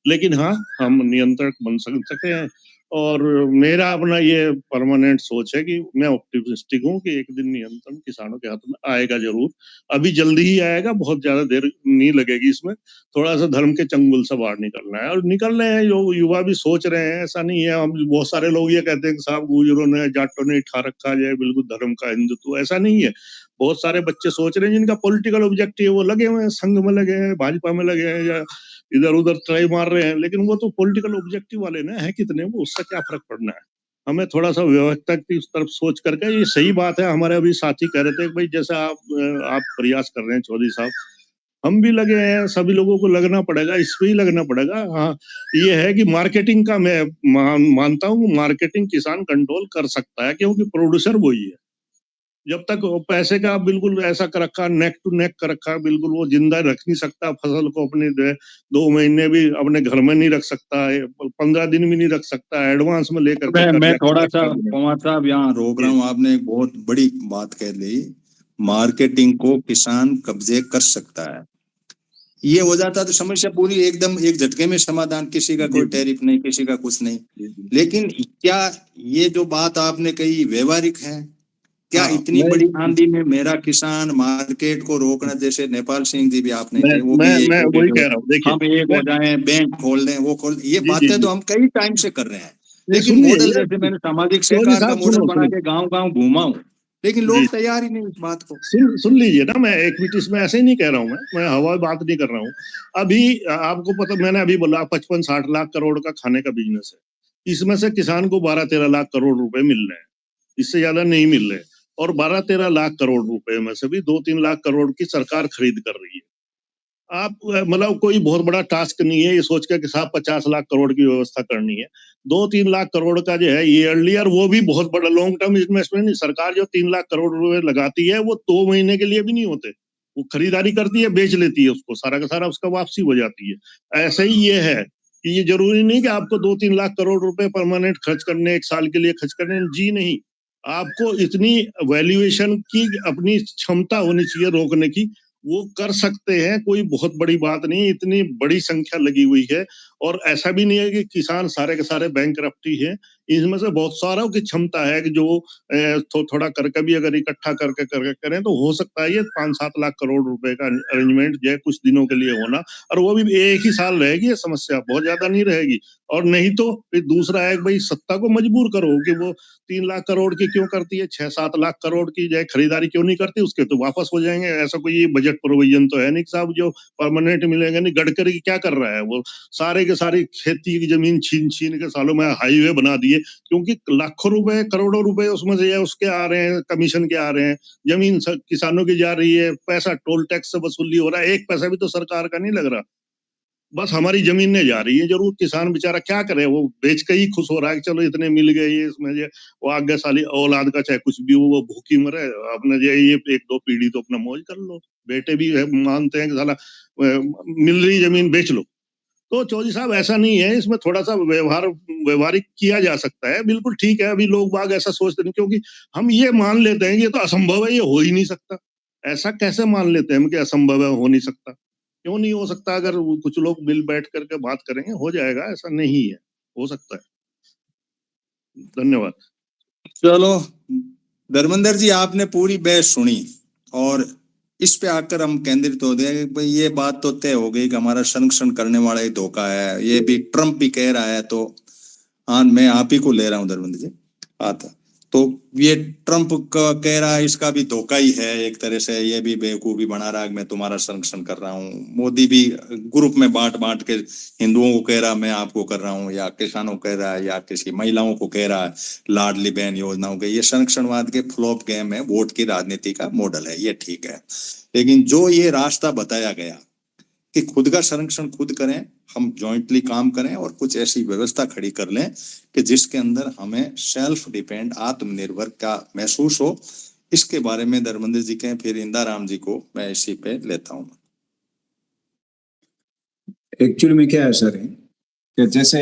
लेकिन हाँ, हम नियंत्रक बन सकते हैं। और मेरा अपना ये परमानेंट सोच है कि मैं ऑप्टिमिस्टिक हूँ कि एक दिन नियंत्रण किसानों के हाथ में आएगा जरूर। अभी जल्दी ही आएगा, बहुत ज्यादा देर नहीं लगेगी इसमें। थोड़ा सा धर्म के चंगुल से बाहर निकलना है, और निकल रहे हैं। जो युवा भी सोच रहे हैं, ऐसा नहीं है। हम बहुत सारे लोग ये कहते हैं कि साहब गुजरों ने जाटों ने ठा रखा है बिल्कुल धर्म का हिंदुत्व, ऐसा नहीं है। बहुत सारे बच्चे सोच रहे हैं जिनका पॉलिटिकल ऑब्जेक्टिव वो लगे हुए हैं, संघ में लगे हैं, भाजपा में लगे हैं, या इधर उधर ट्राई मार रहे हैं, लेकिन वो तो पॉलिटिकल ऑब्जेक्टिव वाले ना है कितने, वो उससे क्या फर्क पड़ना है। हमें थोड़ा सा व्यवस्था की उस तरफ सोच करके, ये सही बात है। हमारे अभी साथी कह रहे थे कि भाई जैसा आप प्रयास कर रहे हैं चौधरी साहब, हम भी लगे हैं, सभी लोगों को लगना पड़ेगा, इस पे ही लगना पड़ेगा। हाँ, ये है कि मार्केटिंग का मैं मानता हूँ, मार्केटिंग किसान कंट्रोल कर सकता है, क्योंकि प्रोड्यूसर वही है। जब तक वो पैसे का बिल्कुल ऐसा कर रखा, नेक टू नेक कर रखा, बिल्कुल वो जिंदा रख नहीं सकता फसल को। अपने 2 महीने भी अपने घर में नहीं रख सकता है, 15 दिन भी नहीं रख सकता, एडवांस में लेकर के मैं कर थोड़ा सा लेता। पवार साहब यहाँ रोक रहा हूँ। आपने एक बहुत बड़ी बात कह दी, मार्केटिंग को किसान कब्जे कर सकता है। ये हो जाता तो समस्या पूरी एकदम एक झटके में समाधान, किसी का कोई टैरिफ नहीं, किसी का कुछ नहीं। लेकिन क्या ये जो बात आपने कही व्यवहारिक है? क्या हाँ, इतनी बड़ी आंधी में मेरा किसान मार्केट को रोकना, जैसे नेपाल सिंह जी भी आपने थे, वो भी यही मैं कह वही रहे कह रहा हूँ। देखिए, हम एक हो जाए, बैंक खोल दें, वो खोल दें। ये जी जी बातें जी, तो हम कई टाइम से कर रहे हैं। ये लेकिन सुनिए, मॉडल ये जैसे मैंने सामाजिक चौधरी सहकार का साहब मॉडल सुनो बना सुनो, के गांव गांव घूमा हूं, लेकिन जी लोग तैयार ही नहीं इस बात को। सुन लीजिए ना, मैं एक्विटीज में ऐसे ही नहीं कह रहा हूँ, मैं हवा बात नहीं कर रहा हूँ। अभी आपको पता, मैंने अभी बोला 55-60 लाख करोड़ का खाने का बिजनेस है। इसमें से किसान को 12-13 लाख करोड़ रुपए मिल रहे हैं, इससे ज्यादा नहीं मिल रहे। और 12-13 लाख करोड़ रुपए में से भी 2-3 लाख करोड़ की सरकार खरीद कर रही है। आप मतलब कोई बहुत बड़ा टास्क नहीं है ये सोच के कि साहब 50 लाख करोड़ की व्यवस्था करनी है। 2-3 लाख करोड़ का जो है ईयरली, और वो भी बहुत बड़ा लॉन्ग टर्म इन्वेस्टमेंट नहीं। सरकार जो 3 लाख करोड़ रुपए लगाती है वो 2 महीने के लिए भी नहीं होते। वो खरीदारी करती है, बेच लेती है उसको, सारा का सारा उसका वापसी हो जाती है। ऐसे ही ये है कि ये जरूरी नहीं कि आपको 2-3 लाख करोड़ रुपए परमानेंट खर्च करने, 1 साल के लिए खर्च करने, जी नहीं। आपको इतनी वैल्यूएशन की अपनी क्षमता होनी चाहिए रोकने की, वो कर सकते हैं। कोई बहुत बड़ी बात नहीं है, इतनी बड़ी संख्या लगी हुई है। और ऐसा भी नहीं है कि किसान सारे के सारे बैंकरप्टी है। इसमें से बहुत सारों की क्षमता है कि जो थोड़ा करके भी अगर इकट्ठा करके करें तो हो सकता है ये 5-7 लाख करोड़ रुपए का अरेंजमेंट जो है कुछ दिनों के लिए होना, और वो भी एक ही साल रहेगी ये समस्या, बहुत ज्यादा नहीं रहेगी। और नहीं तो फिर दूसरा है कि भाई सत्ता को मजबूर करो कि वो 3 लाख करोड़ की क्यों करती है, 6-7 लाख करोड़ की जो है खरीदारी क्यों नहीं करती, उसके तो वापस हो जाएंगे। ऐसा कोई बजट प्रोविजन तो है नहीं साहब जो परमानेंट मिलेगा नहीं। गडकरी क्या कर रहा है, वो सारे के सारी खेती की जमीन छीन छीन के सालों में हाईवे बना दिए, क्योंकि लाखों रुपए करोड़ों रुपए उसमें से उसके आ रहे हैं, कमीशन के आ रहे हैं, जमीन किसानों की जा रही है, पैसा टोल टैक्स से वसूली हो रहा है, एक पैसा भी तो सरकार का नहीं लग रहा, बस हमारी जमीनें जा रही है। जरूर किसान बेचारा क्या करे, वो बेच के ही खुश हो रहा है कि चलो इतने मिल गए, ये इसमें जो वो आगे साली औलाद का चाहे कुछ भी हो वो भूखी मरे, अपने जो ये 1-2 पीढ़ी तो अपना मौज कर लो। बेटे भी है, मानते हैं कि साला मिल रही जमीन बेच लो। तो चौधरी साहब ऐसा नहीं है, इसमें थोड़ा सा व्यवहारिक किया जा सकता है। बिल्कुल ठीक है, अभी लोग बाग ऐसा सोचते नहीं, क्योंकि हम ये मान लेते हैं कि ये तो असंभव है, ये हो ही नहीं सकता। ऐसा कैसे मान लेते हैं हम कि असंभव है, हो नहीं सकता? क्यों नहीं हो सकता? अगर कुछ लोग मिल बैठ करके बात करेंगे हो जाएगा, ऐसा नहीं है, हो सकता है। धन्यवाद। चलो धर्मेंद्र जी, आपने पूरी बहस सुनी और इस पे आकर हम केंद्रित हो गए कि भाई ये बात तो तय हो गई कि हमारा संरक्षण करने वाला ही धोखा है। ये भी ट्रम्प भी कह रहा है, तो हाँ मैं आप ही को ले रहा हूँ धर्मेंद्र जी। आता तो ये ट्रम्प का कह रहा है, इसका भी धोखा ही है एक तरह से, ये भी बेवकूफी बना रहा है मैं तुम्हारा संरक्षण कर रहा हूँ। मोदी भी ग्रुप में बांट बांट के हिंदुओं को कह रहा मैं आपको कर रहा हूँ, या किसानों को कह रहा है, या किसी महिलाओं को कह रहा है लाडली बहन योजनाओं के। ये संरक्षणवाद के फ्लॉप गेम है, वोट की राजनीति का मॉडल है, ये ठीक है। लेकिन जो ये रास्ता बताया गया कि खुद का संरक्षण खुद करें, हम जॉइंटली काम करें और कुछ ऐसी व्यवस्था खड़ी कर लें कि जिसके अंदर हमें सेल्फ डिपेंड, आत्मनिर्भर का महसूस हो। इसके बारे में धर्मेंद्र जी कहें, फिर इंदाराम जी को मैं इसी पे लेता हूं। एक्चुअली में क्या है सर कि जैसे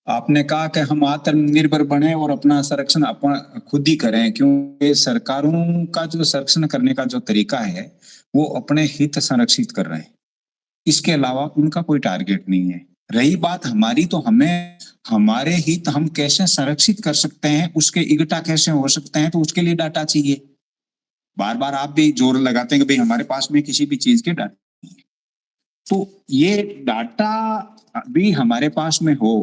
आपने कहा कि हम आत्मनिर्भर बने और अपना संरक्षण अपना खुद ही करें, क्योंकि सरकारों का जो संरक्षण करने का जो तरीका है वो अपने हित संरक्षित कर रहे हैं, इसके अलावा उनका कोई टारगेट नहीं है। रही बात हमारी, तो हमें हमारे हित हम कैसे संरक्षित कर सकते हैं, उसके इकट्ठा कैसे हो सकते हैं, तो उसके लिए डाटा चाहिए। बार बार आप भी जोर लगाते हैं कि भाई हमारे पास में किसी भी चीज के डाटा नहीं है, तो ये डाटा भी हमारे पास में हो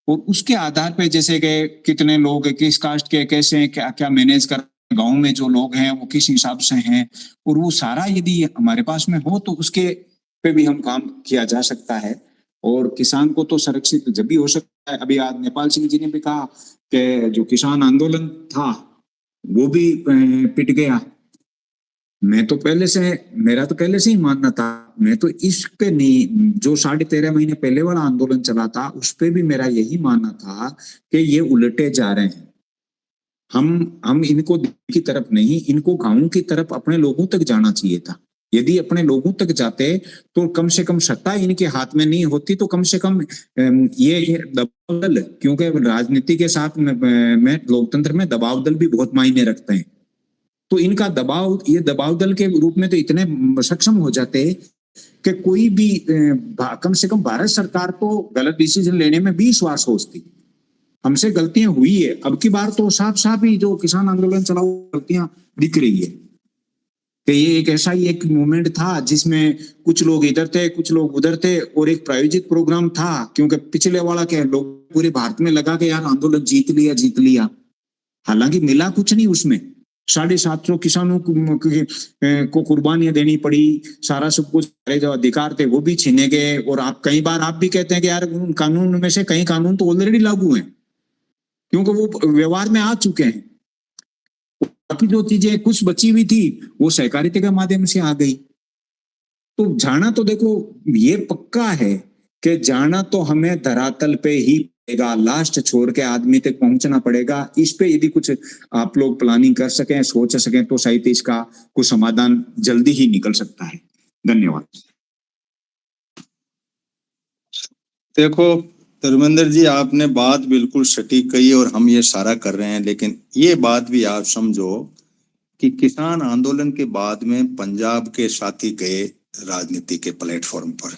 और उसके आधार पे जैसे कि कितने लोग किस कास्ट के कैसे क्या क्या मैनेज कर, गांव में जो लोग हैं वो किस हिसाब से हैं, और वो सारा यदि हमारे पास में हो तो उसके पे भी हम काम किया जा सकता है। और किसान को तो संरक्षित जब भी हो सकता है। अभी आज नेपाल सिंह जी ने भी कहा कि जो किसान आंदोलन था वो भी पिट गया। मैं तो पहले से, मेरा तो पहले से ही मानना था, मैं तो इस पे नहीं, जो 13.5 महीने पहले वाला आंदोलन चला था उस पे भी मेरा यही मानना था कि ये उलटे जा रहे हैं। हम इनको की तरफ नहीं, इनको गांवों की तरफ अपने लोगों तक जाना चाहिए था। यदि अपने लोगों तक जाते तो कम से कम सत्ता इनके हाथ में नहीं होती, तो कम से कम ये दबाव दल, क्योंकि राजनीति के साथ में लोकतंत्र में दबाव दल भी बहुत मायने रखते हैं, तो इनका दबाव, ये दबाव दल के रूप में तो इतने सक्षम हो जाते कि कोई भी कम से कम भारत सरकार को गलत डिसीजन लेने में भी विश्वास हो उसकी। हमसे गलतियां हुई है, अब की बार तो साफ साफ ही जो किसान आंदोलन चला गलतियां दिख रही है कि ये एक ऐसा ही एक मूवमेंट था जिसमें कुछ लोग इधर थे कुछ लोग उधर थे, और एक प्रायोजित प्रोग्राम था, क्योंकि पिछले वाला क्या लोग पूरे भारत में लगा के यार आंदोलन जीत लिया, हालांकि मिला कुछ नहीं उसमें। 750 किसानों को कुर्बानियां देनी पड़ी, सारा सब कुछ, जो अधिकार थे वो भी छीने गए। और आप कई बार आप भी कहते हैं कि यार उन कानून में से कई कानून तो ऑलरेडी लागू हैं, क्योंकि वो व्यवहार में आ चुके हैं। बाकी जो चीजें कुछ बची हुई थी वो सहकारिता के माध्यम से आ गई। तो जाना तो देखो ये पक्का है कि जाना तो हमें धरातल पे ही पड़ेगा, लास्ट छोड़ के आदमी तक पहुंचना पड़ेगा। इस पे यदि कुछ आप लोग प्लानिंग कर सकें, सोच सकें, तो शायद इसका कुछ समाधान जल्दी ही निकल सकता है। धन्यवाद। देखो धर्मेंद्र जी, आपने बात बिल्कुल सटीक कही और हम ये सारा कर रहे हैं, लेकिन ये बात भी आप समझो कि किसान आंदोलन के बाद में पंजाब के साथी गए राजनीति के प्लेटफॉर्म पर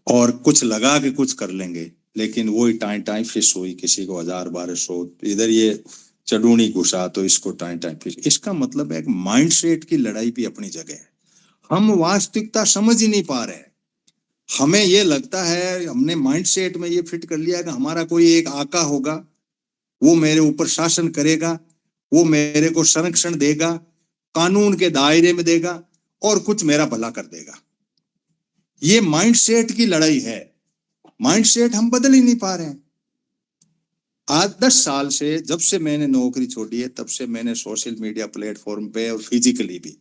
और कुछ लगा के कुछ कर लेंगे, लेकिन वही टाइम टाइम फिश हुई, किसी को 1000-1200, इधर ये चडूनी घुसा तो इसको टाइम टाइम फिश। इसका मतलब है एक माइंडसेट की लड़ाई भी अपनी जगह है। हम वास्तविकता समझ ही नहीं पा रहे हैं। हमें ये लगता है, हमने माइंडसेट में ये फिट कर लिया कि हमारा कोई एक आका होगा, वो मेरे ऊपर शासन करेगा, वो मेरे को संरक्षण देगा, कानून के दायरे में देगा और कुछ मेरा भला कर देगा। ये माइंडसेट की लड़ाई है। माइंडसेट हम बदल ही नहीं पा रहे हैं। आज 10 साल से जब से मैंने नौकरी छोड़ी है, तब से मैंने सोशल मीडिया प्लेटफॉर्म पे और फिजिकली भी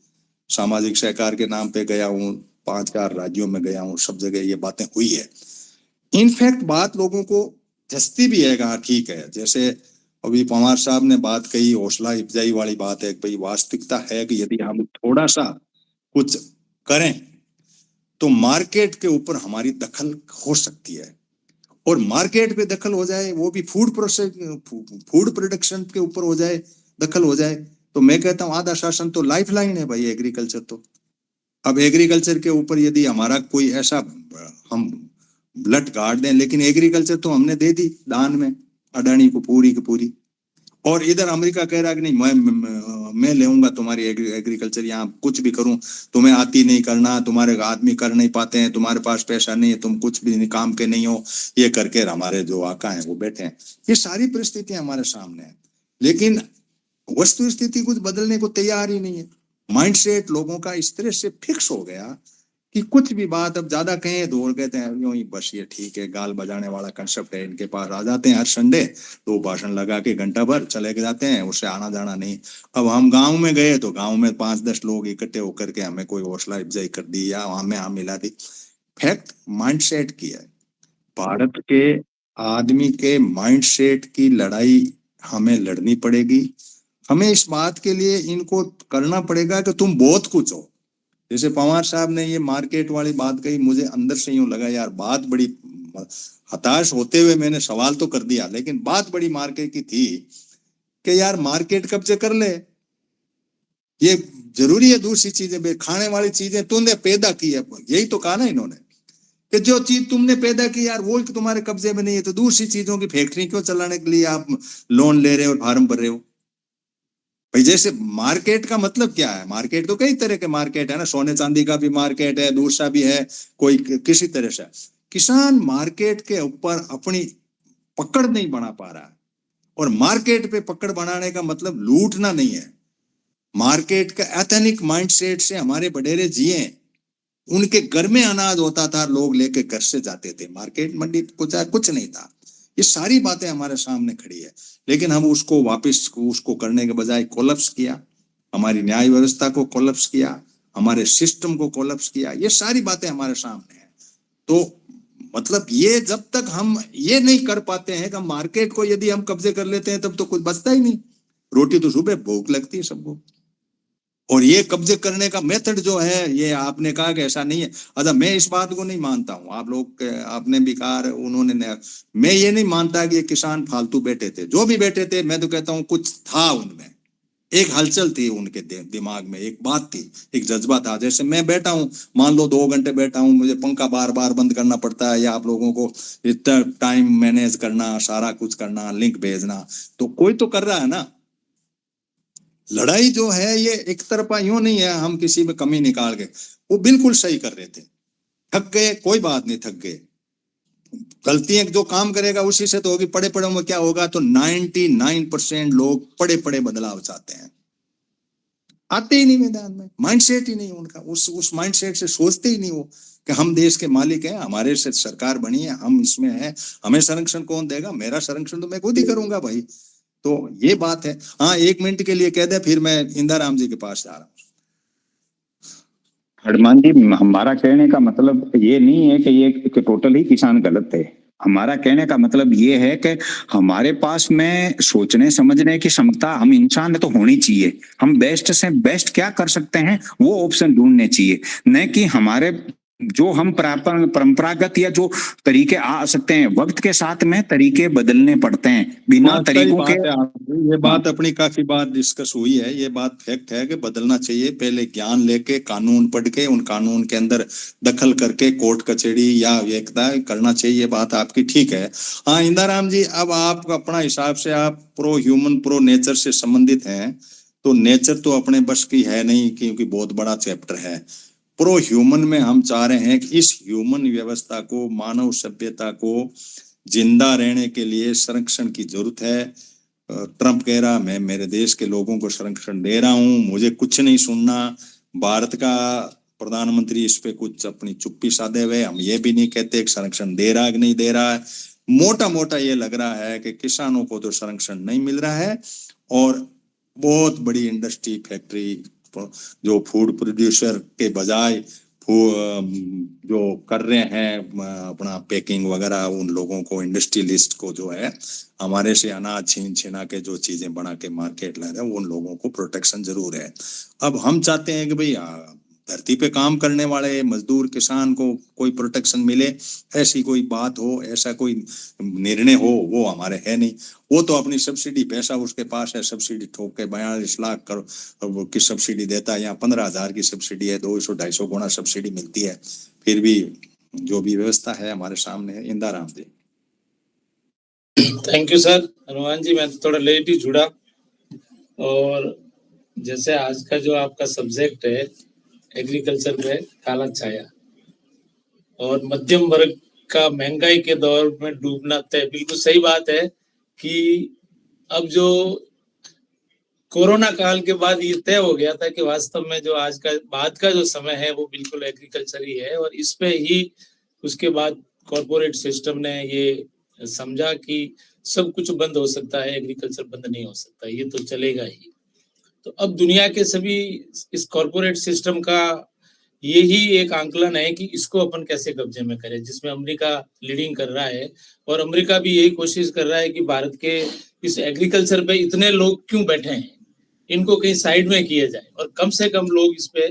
सामाजिक सहकार के नाम पे गया हूँ, 5-4 राज्यों में गया हूँ, सब जगह ये बातें हुई है। इनफैक्ट बात लोगों को जस्ती भी है, कहा ठीक है। जैसे अभी पवार साहब ने बात कही, हौसला अफजाई वाली बात है, भाई वास्तविकता है कि यदि हम थोड़ा सा कुछ करें तो मार्केट के ऊपर हमारी दखल हो सकती है, और मार्केट पे दखल हो जाए, वो भी फूड प्रोडक्शन के ऊपर हो जाए, दखल हो जाए, तो मैं कहता हूँ आधा शासन तो लाइफलाइन है भाई, एग्रीकल्चर तो। अब एग्रीकल्चर के ऊपर यदि हमारा कोई ऐसा, हम ब्लड गाड़ दें, लेकिन एग्रीकल्चर तो हमने दे दी दान में अडानी को पूरी की पूरी, और इधर अमेरिका कह रहा है कि नहीं मैं लेऊंगा तुम्हारी एग्रीकल्चर, यहाँ कुछ भी करूं तुम्हें आती नहीं करना, तुम्हारे आदमी कर नहीं पाते हैं, तुम्हारे पास पैसा नहीं है, तुम कुछ भी काम के नहीं हो, ये करके हमारे जो आका हैं वो बैठे हैं। ये सारी परिस्थितियां हमारे सामने है, लेकिन वस्तु स्थिति कुछ बदलने को तैयार ही नहीं है। माइंडसेट लोगों का इस तरह से फिक्स हो गया कि कुछ भी बात अब ज्यादा कहें तो वो कहते हैं यूं ही बस ये ठीक है, गाल बजाने वाला कंसेप्ट है इनके पास। आ जाते हैं हर संडे, तो भाषण लगा के घंटा भर चले जाते हैं, उससे आना जाना नहीं। अब हम गांव में गए तो गांव में 5-10 लोग इकट्ठे होकर के हमें कोई हौसला अफजाई कर दी या हमें हम मिला दी। फैक्ट माइंडसेट की है। भारत के आदमी के माइंडसेट की लड़ाई हमें लड़नी पड़ेगी। हमें इस बात के लिए इनको करना पड़ेगा कि तुम बहुत कुछ हो। जैसे पवार साहब ने ये मार्केट वाली बात कही, मुझे अंदर से यूं लगा यार बात बड़ी, हताश होते हुए मैंने सवाल तो कर दिया, लेकिन बात बड़ी मार्केट की थी कि यार मार्केट कब्जे कर ले, ये जरूरी है। दूसरी चीजें, खाने वाली चीजें तुमने पैदा की है, यही तो कहा ना इन्होंने कि जो चीज तुमने पैदा की यार वो तुम्हारे कब्जे में नहीं है, तो दूसरी चीजों की फैक्ट्री क्यों चलाने के लिए आप लोन ले रहे हो और फार्म भर रहे हो भाई। जैसे मार्केट का मतलब क्या है, मार्केट तो कई तरह के मार्केट है ना, सोने चांदी का भी मार्केट है, दूसरा भी है, कोई किसी तरह से। किसान मार्केट के ऊपर अपनी पकड़ नहीं बना पा रहा है, और मार्केट पे पकड़ बनाने का मतलब लूटना नहीं है। मार्केट का एथनिक माइंडसेट से हमारे बडेरे जिए, उनके घर में अनाज होता था, लोग लेके घर से जाते थे, मार्केट मंडी कुछ नहीं था। ये सारी बातें हमारे सामने खड़ी है, लेकिन हम उसको वापस उसको करने के बजाय कोलैप्स किया, हमारी न्याय व्यवस्था को कोलैप्स किया, हमारे सिस्टम को कोलैप्स किया। ये सारी बातें हमारे सामने हैं। तो मतलब ये जब तक हम ये नहीं कर पाते हैं कि मार्केट को यदि हम कब्जे कर लेते हैं, तब तो कुछ बचता ही नहीं। रोटी तो सुबह भूख लगती है सबको, और ये कब्जे करने का मेथड जो है, ये आपने कहा कि ऐसा नहीं है। अच्छा, मैं इस बात को नहीं मानता हूँ, आप लोग आपने भी कहा, उन्होंने मैं ये नहीं मानता कि ये किसान फालतू बैठे थे। जो भी बैठे थे, मैं तो कहता हूँ कुछ था उनमें, एक हलचल थी उनके दिमाग में, एक बात थी, एक जज्बा था। जैसे मैं बैठा हूँ, मान लो 2 घंटे बैठा हूँ, मुझे पंखा बार बार बंद करना पड़ता है, या आप लोगों को इतना टाइम मैनेज करना, सारा कुछ करना, लिंक भेजना, तो कोई तो कर रहा है ना। लड़ाई जो है ये एक तरफा यूं नहीं है हम किसी में कमी निकाल के, वो बिल्कुल सही कर रहे थे, थक गए कोई बात नहीं, थक गए, गलतियां जो काम करेगा उसी से तो होगी। पड़े पड़े में क्या होगा, तो 99% लोग पड़े पड़े बदलाव चाहते हैं, आते ही नहीं मैदान में, माइंडसेट ही नहीं उनका, उस माइंडसेट से सोचते ही नहीं वो कि हम देश के मालिक हैं, हमारे से सरकार बनी है, हम इसमें हैं, हमें संरक्षण कौन देगा, मेरा संरक्षण तो मैं खुद ही करूंगा भाई। तो ये बात है। हाँ, 1 मिनट के लिए कह दे, फिर मैं इंदिराराम जी के पास जा रहा हूँ। हनुमान जी, हमारा कहने का मतलब ये नहीं है कि ये टोटल ही किसान गलत है। हमारा कहने का मतलब ये है कि हमारे पास में सोचने समझने की क्षमता, हम इंसान तो होनी चाहिए। हम बेस्ट से बेस्ट क्या कर सकते हैं वो ऑप्शन ढूंढने चाहिए, न कि हमारे जो हम परंपरागत या जो तरीके आ सकते हैं, वक्त के साथ में तरीके बदलने पड़ते हैं। बिना बात सही तरीकों बात के है आपकी, ये बात अपनी काफी बार डिस्कस हुई है, ये बात फैक्ट है कि बदलना चाहिए। पहले ज्ञान लेके, कानून पढ़ के, उन कानून के अंदर दखल करके कोर्ट कचहरी या एकता करना चाहिए, ये बात आपकी ठीक है। हाँ इंदाराम जी, अब आप अपना हिसाब से आप प्रो ह्यूमन प्रो नेचर से संबंधित हैं, तो नेचर तो अपने बस की है नहीं, क्योंकि बहुत बड़ा चैप्टर है। प्रो ह्यूमन में हम चाह रहे हैं कि इस ह्यूमन व्यवस्था को, मानव सभ्यता को जिंदा रहने के लिए संरक्षण की जरूरत है। ट्रंप कह रहा मैं मेरे देश के लोगों को संरक्षण दे रहा हूं, मुझे कुछ नहीं सुनना। भारत का प्रधानमंत्री इस पे कुछ अपनी चुप्पी साधे हुए, हम ये भी नहीं कहते कि संरक्षण दे रहा है कि नहीं दे रहा है। मोटा मोटा ये लग रहा है कि किसानों को तो संरक्षण नहीं मिल रहा है, और बहुत बड़ी इंडस्ट्री फैक्ट्री जो फूड प्रोड्यूसर के बजाय जो कर रहे हैं अपना पैकिंग वगैरह, उन लोगों को, इंडस्ट्रियलिस्ट को जो है हमारे से अनाज छीन छिना के जो चीजें बना के मार्केट ला रहे हैं, उन लोगों को प्रोटेक्शन जरूर है। अब हम चाहते हैं कि भाई धरती पे काम करने वाले मजदूर किसान को कोई प्रोटेक्शन मिले, ऐसी कोई बात हो, ऐसा कोई निर्णय हो, वो हमारे है नहीं। वो तो अपनी सब्सिडी, पैसा उसके पास है, सब्सिडी ठोक के 42 लाख करोड़ की सब्सिडी देता है। यहाँ 15,000 की सब्सिडी है, 200-250 गुना सब्सिडी मिलती है। फिर भी जो भी व्यवस्था है हमारे सामने है। Indaram ji. Thank you sir. Hanuman ji, मैं थोड़ा लेट ही जुड़ा, और जैसे आज का जो आपका सब्जेक्ट है एग्रीकल्चर में काला छाया और मध्यम वर्ग का महंगाई के दौर में डूबना तय, बिल्कुल सही बात है कि अब जो कोरोना काल के बाद ये तय हो गया था कि वास्तव में जो आज का बाद का जो समय है वो बिल्कुल एग्रीकल्चर ही है, और इस पे ही उसके बाद कॉर्पोरेट सिस्टम ने ये समझा कि सब कुछ बंद हो सकता है, एग्रीकल्चर बंद नहीं हो सकता, ये तो चलेगा ही। तो अब दुनिया के सभी इस कॉर्पोरेट सिस्टम का यही एक आंकलन है कि इसको अपन कैसे कब्जे में करें, जिसमें अमेरिका लीडिंग कर रहा है, और अमेरिका भी यही कोशिश कर रहा है कि भारत के इस एग्रीकल्चर पे इतने लोग क्यों बैठे हैं, इनको कहीं साइड में किया जाए और कम से कम लोग इस पे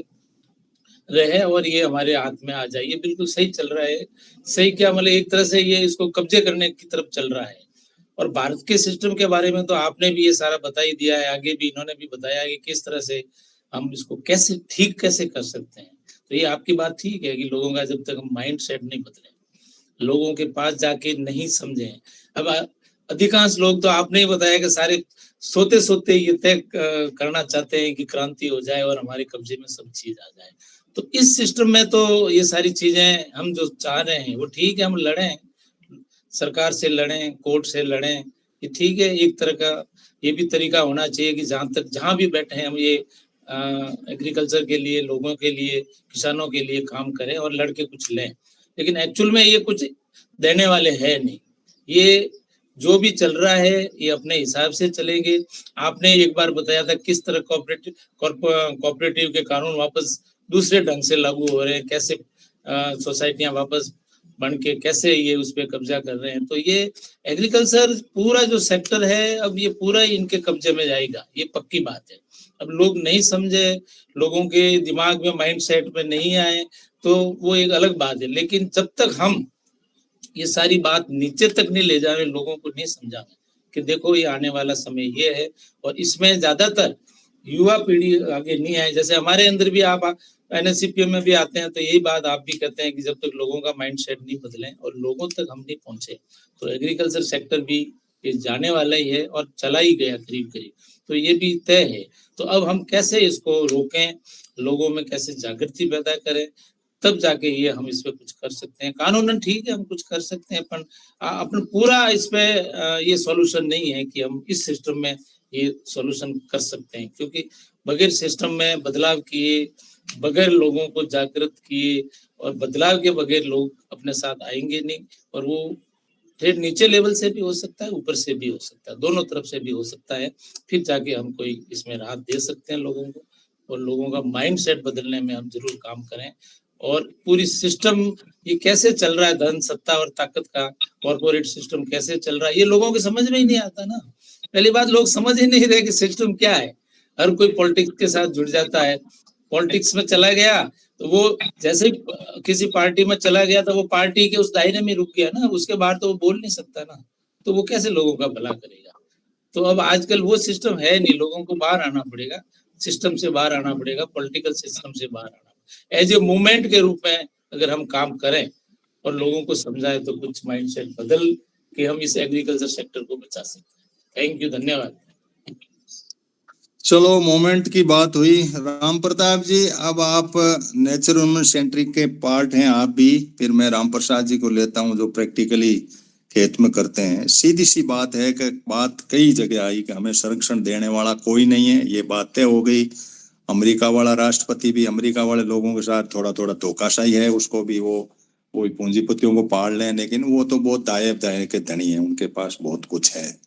रहे और ये हमारे हाथ में आ जाए। ये बिल्कुल सही चल रहा है। सही क्या, मतलब एक तरह से ये इसको कब्जे करने की तरफ चल रहा है। और भारत के सिस्टम के बारे में तो आपने भी ये सारा बता ही दिया है, आगे भी इन्होंने भी बताया कि किस तरह से हम इसको कैसे ठीक कैसे कर सकते हैं। तो ये आपकी बात ठीक है कि लोगों का जब तक हम माइंड सेट नहीं बदले, लोगों के पास जाके नहीं समझे। अब अधिकांश लोग तो आपने ही बताया कि सारे सोते सोते ये तय करना चाहते हैं कि क्रांति हो जाए और हमारे कब्जे में सब चीज आ जाए। तो इस सिस्टम में तो ये सारी चीजें हम जो चाह रहे हैं वो ठीक है, हम लड़ें, सरकार से लड़ें, कोर्ट से लड़ें, ये ठीक है। एक तरह का ये भी तरीका होना चाहिए कि जहां भी बैठे हैं हम ये एग्रीकल्चर के लिए, लोगों के लिए, किसानों के लिए काम करें और लड़के कुछ लें। लेकिन एक्चुअल में ये कुछ देने वाले है नहीं। ये जो भी चल रहा है ये अपने हिसाब से चलेंगे। आपने एक बार बताया था किस तरह कोऑपरेटिव के कानून वापस दूसरे ढंग से लागू हो रहे हैं, कैसे सोसाइटियां वापस बन के कैसे ये उस पर कब्जा कर रहे हैं। तो ये एग्रीकल्चर पूरा जो सेक्टर है अब ये पूरा ही इनके कब्जे में जाएगा, ये पक्की बात है। अब लोग नहीं समझे, लोगों के दिमाग में माइंड सेट में नहीं आए तो वो एक अलग बात है। लेकिन जब तक हम ये सारी बात नीचे तक नहीं ले जा रहे, लोगों को नहीं समझा कि देखो ये आने वाला समय ये है, और इसमें ज्यादातर युवा पीढ़ी आगे नहीं आए। जैसे हमारे अंदर भी आप NSCPM में भी आते हैं तो यही बात आप भी कहते हैं कि जब तक लोगों का माइंड सेट नहीं बदले और लोगों तक हम नहीं पहुंचे तो एग्रीकल्चर सेक्टर भी ये जाने वाला ही है और चला ही गया करीब करीब। तो ये भी तय है। तो अब हम कैसे इसको रोकें, लोगों में कैसे जागृति पैदा करें, तब जाके ये हम इस पे कुछ कर सकते हैं। कानूनन ठीक है हम कुछ कर सकते हैं, पर अपन पूरा इस पे ये सॉल्यूशन नहीं है कि हम इस सिस्टम में ये सॉल्यूशन कर सकते हैं, क्योंकि बगैर सिस्टम में बदलाव किए, बगैर लोगों को जागृत किए और बदलाव के बगैर लोग अपने साथ आएंगे नहीं। और वो फिर नीचे लेवल से भी हो सकता है, ऊपर से भी हो सकता है, दोनों तरफ से भी हो सकता है। फिर जाके हम कोई इसमें राहत दे सकते हैं लोगों को, और लोगों का माइंड सेट बदलने में हम जरूर काम करें। और पूरी सिस्टम ये कैसे चल रहा है, धन सत्ता और ताकत का कॉर्पोरेट सिस्टम कैसे चल रहा है, ये लोगों के समझ में ही नहीं आता ना। पहली बात, लोग समझ ही नहीं रहे कि सिस्टम क्या है। हर कोई पॉलिटिक्स के साथ जुड़ जाता है, पॉलिटिक्स में चला गया तो वो जैसे ही किसी पार्टी में चला गया तो वो पार्टी के उस दायरे में रुक गया ना, उसके बाहर तो वो बोल नहीं सकता ना, तो वो कैसे लोगों का भला करेगा। तो अब आजकल वो सिस्टम है नहीं, लोगों को बाहर आना पड़ेगा, सिस्टम से बाहर आना पड़ेगा, पॉलिटिकल सिस्टम से बाहर आना। एज ए मूवमेंट के रूप में अगर हम काम करें और लोगों को समझाए तो कुछ माइंडसेट बदल के हम इस एग्रीकल्चर सेक्टर को बचा सकते हैं। थैंक यू, धन्यवाद। चलो मोमेंट की बात हुई। राम प्रताप जी, अब आप नेचर ह्यूमन सेंट्रिक के पार्ट हैं आप भी, फिर मैं राम प्रसाद जी को लेता हूं जो प्रैक्टिकली खेत में करते हैं। सीधी सी बात है कि बात कई जगह आई कि हमें संरक्षण देने वाला कोई नहीं है, ये बात तय हो गई। अमेरिका वाला राष्ट्रपति भी अमेरिका वाले लोगों के साथ थोड़ा थोड़ा धोखाशाही है, उसको भी वो पूंजीपतियों को पाल लें, लेकिन वो तो बहुत दायब दायब के धनी है, उनके पास बहुत कुछ है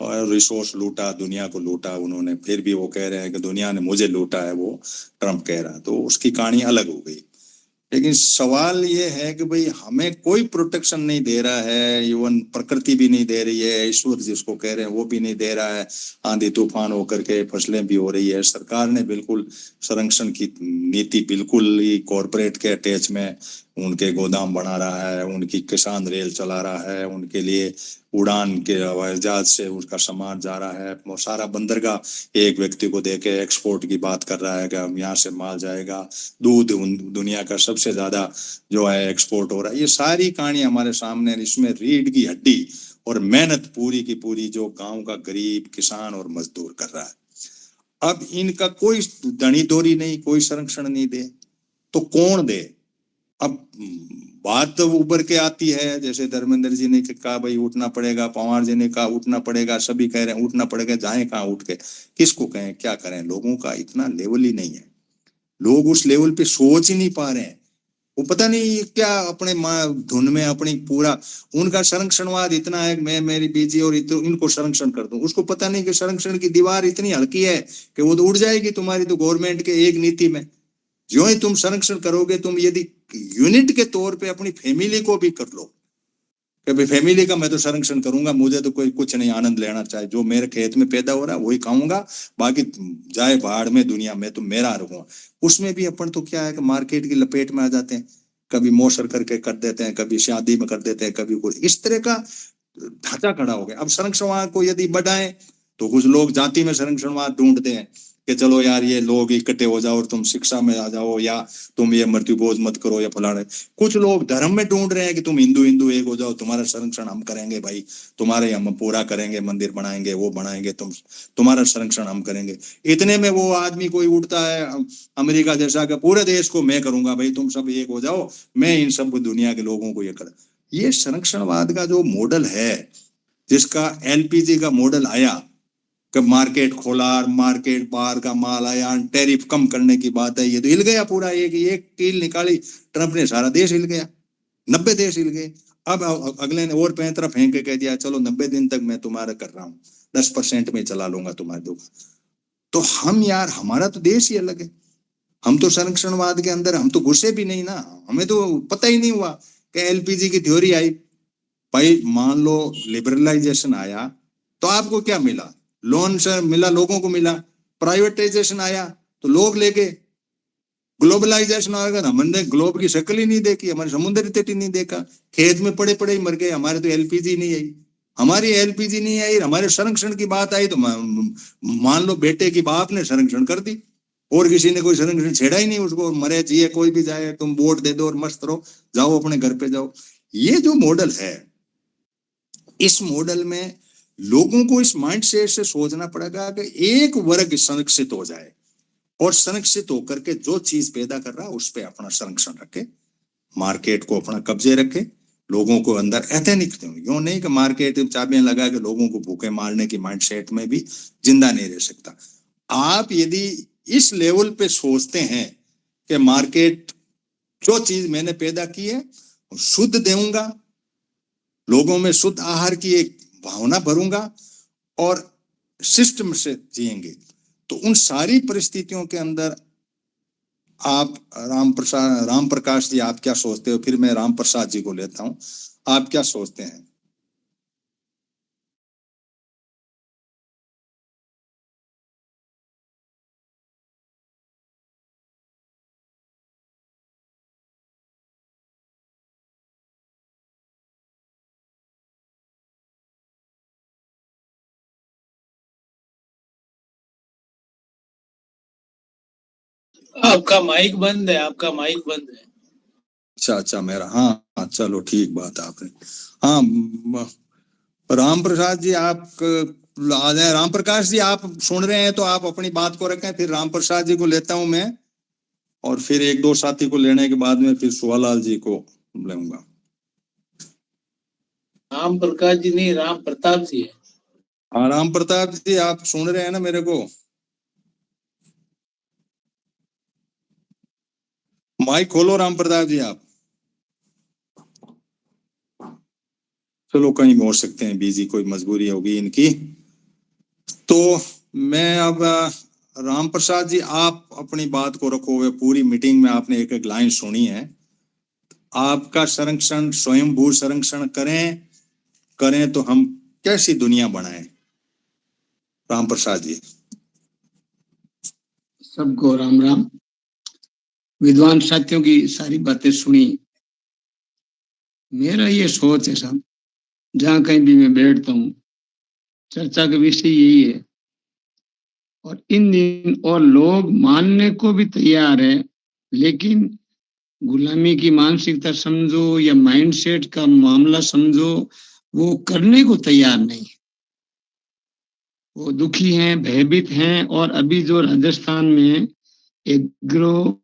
और रिसोर्स लूटा, दुनिया को लूटा उन्होंने, फिर भी वो कह रहे हैं कि दुनिया ने मुझे लूटा है, वो ट्रम्प कह रहा। तो उसकी कहानी अलग हो गई। लेकिन सवाल ये है कि भाई हमें कोई प्रोटेक्शन नहीं दे रहा है, इवन प्रकृति भी नहीं दे रही है, ईश्वर जिसको कह रहे हैं वो भी नहीं दे रहा है। आंधी तूफान होकर के फसलें भी हो रही है। सरकार ने बिल्कुल संरक्षण की नीति बिल्कुल ही कॉरपोरेट के अटैच में उनके गोदाम बना रहा है, उनकी किसान रेल चला रहा है, उनके लिए उड़ान के हवाई जहाज से उसका सामान जा रहा है, वो सारा बंदरगाह एक व्यक्ति को देके एक्सपोर्ट की बात कर रहा है कि हम यहाँ से माल जाएगा। दूध दुनिया का सबसे ज्यादा जो है एक्सपोर्ट हो रहा है। ये सारी कहानी हमारे सामने है। इसमें रीढ़ की हड्डी और मेहनत पूरी की पूरी जो गांव का गरीब किसान और मजदूर कर रहा है। अब इनका कोई धनी दोरी नहीं, कोई संरक्षण नहीं दे तो कौन दे। अब बात तो उभर के आती है, जैसे धर्मेंद्र जी ने कहा भाई उठना पड़ेगा, पवार जी ने कहा उठना पड़ेगा, सभी कह रहे हैं उठना पड़ेगा, जाए कहाँ उठ के, किसको कहें क्या करें। लोगों का इतना लेवल ही नहीं है, लोग उस लेवल पे सोच ही नहीं पा रहे हैं। वो पता नहीं क्या अपने धुन में अपनी पूरा उनका संरक्षणवाद इतना है, मैं मेरी बीजी और इनको संरक्षण कर दूं। उसको पता नहीं कि संरक्षण की दीवार इतनी हल्की है कि वो तो उड़ जाएगी तुम्हारी तो गवर्नमेंट के एक नीति में। जो ही तुम संरक्षण करोगे, तुम यदि यूनिट के तौर पे अपनी फैमिली को भी कर लो कि भाई फैमिली का मैं तो संरक्षण करूंगा, मुझे तो कोई कुछ नहीं, आनंद लेना चाहे जो मेरे खेत में पैदा हो रहा है वही खाऊंगा, बाकी जाए बाहर में दुनिया में तो मेरा रहूंगा। उसमें भी अपन तो क्या है कि मार्केट की लपेट में आ जाते हैं, कभी मोशर करके कर देते हैं, कभी शादी में कर देते हैं, कभी कुछ इस तरह का ढांचा खड़ा हो गया। अब संरक्षणवाद को यदि बढ़ाएं तो कुछ लोग जाति में संरक्षणवाद ढूंढते हैं कि चलो यार ये लोग इकट्ठे हो जाओ और तुम शिक्षा में आ जाओ, या तुम ये मृत्यु भोज मत करो या फलाने। कुछ लोग धर्म में ढूंढ रहे हैं कि तुम हिंदू हिंदू एक हो जाओ, तुम्हारा संरक्षण हम करेंगे भाई, तुम्हारे हम पूरा करेंगे, मंदिर बनाएंगे वो बनाएंगे, तुम्हारा संरक्षण हम करेंगे। इतने में वो आदमी कोई उठता है अमेरिका जैसा कि पूरे देश को मैं करूंगा भाई, तुम सब एक हो जाओ, मैं इन सब दुनिया के लोगों को ये कर। ये संरक्षणवाद का जो मॉडल है, जिसका एलपीजी का मॉडल आया कि मार्केट खोला, मार्केट बाहर का माल आया, टैरिफ कम करने की बात है, ये तो हिल गया पूरा। एक कील निकाली ट्रंप ने, सारा देश हिल गया, 90 देश हिल गए। अब अगले ने और पैंतरा फेंक के कह दिया चलो 90 दिन तक मैं तुम्हारा कर रहा हूँ, 10% में चला लूंगा तुम्हारे दुकान। तो हम यार, हमारा तो देश ही अलग है, हम तो संरक्षणवाद के अंदर हम तो घुसे भी नहीं ना, हमें तो पता ही नहीं हुआ कि एलपीजी की थ्योरी आई। भाई मान लो लिबरलाइजेशन आया तो आपको क्या मिला, लोन से मिला, लोगों को मिला। प्राइवेटाइजेशन आया तो लोग ले गए। ग्लोबलाइजेशन आएगा तो हमने ग्लोब की शक्ल ही नहीं देखी, हमारे समुद्र तट ही नहीं देखा, खेत में पड़े पड़े ही मर गए। हमारे तो एलपीजी नहीं आई, हमारी एलपीजी नहीं आई, हमारे संरक्षण की बात आई तो मान लो बेटे की बाप ने संरक्षण कर दी और किसी ने कोई संरक्षण छेड़ा ही नहीं उसको, मरे चाहिए कोई भी जाए, तुम वोट दे दो और मस्त रहो, जाओ अपने घर पे जाओ। ये जो मॉडल है, इस मॉडल में लोगों को इस माइंडसेट से सोचना पड़ेगा कि एक वर्ग संरक्षित हो जाए और संरक्षित होकर के जो चीज पैदा कर रहा है उस पर अपना संरक्षण रखे, मार्केट को अपना कब्जे रखे, लोगों को अंदर एथेनिक यूं नहीं कि मार्केट चाबियां लगा के लोगों को भूखे मारने की माइंडसेट में भी जिंदा नहीं रह सकता। आप यदि इस लेवल पे सोचते हैं कि मार्केट जो चीज मैंने पैदा की है शुद्ध दूंगा, लोगों में शुद्ध आहार की एक भावना भरूंगा और सिस्टम से जिएंगे, तो उन सारी परिस्थितियों के अंदर आप राम प्रकाश जी आप क्या सोचते हो? फिर मैं राम प्रसाद जी को लेता हूं, आप क्या सोचते हैं? आपका माइक बंद है, आपका माइक बंद है। अच्छा मेरा, हाँ चलो ठीक बात है आपने। हाँ राम प्रसाद जी आप आ जाए। राम प्रकाश जी आप सुन रहे हैं तो आप अपनी बात को रखें, फिर राम प्रसाद जी को लेता हूं मैं, और फिर एक दो साथी को लेने के बाद में फिर सुवालाल जी को लूंगा। राम प्रकाश जी नहीं, राम प्रताप जी है। हाँ राम प्रताप जी आप सुन रहे हैं ना मेरे को? माइक खोलो राम प्रताप जी आप। चलो कहीं हो सकते हैं बिजी, कोई मजबूरी होगी इनकी। तो मैं अब राम प्रसाद जी आप अपनी बात को रखो हुए। पूरी मीटिंग में आपने एक एक लाइन सुनी है। आपका संरक्षण स्वयंभू संरक्षण करें तो हम कैसी दुनिया बनाएं? राम प्रसाद जी। सबको राम राम। विद्वान साथियों की सारी बातें सुनी। मेरा ये सोच है साहब, जहाँ कहीं भी मैं बैठता हूँ चर्चा का विषय यही है। और इन दिन और लोग मानने को भी तैयार है, लेकिन गुलामी की मानसिकता समझो या माइंडसेट का मामला समझो, वो करने को तैयार नहीं। वो दुखी हैं, भयभीत हैं। और अभी जो राजस्थान में एग्रो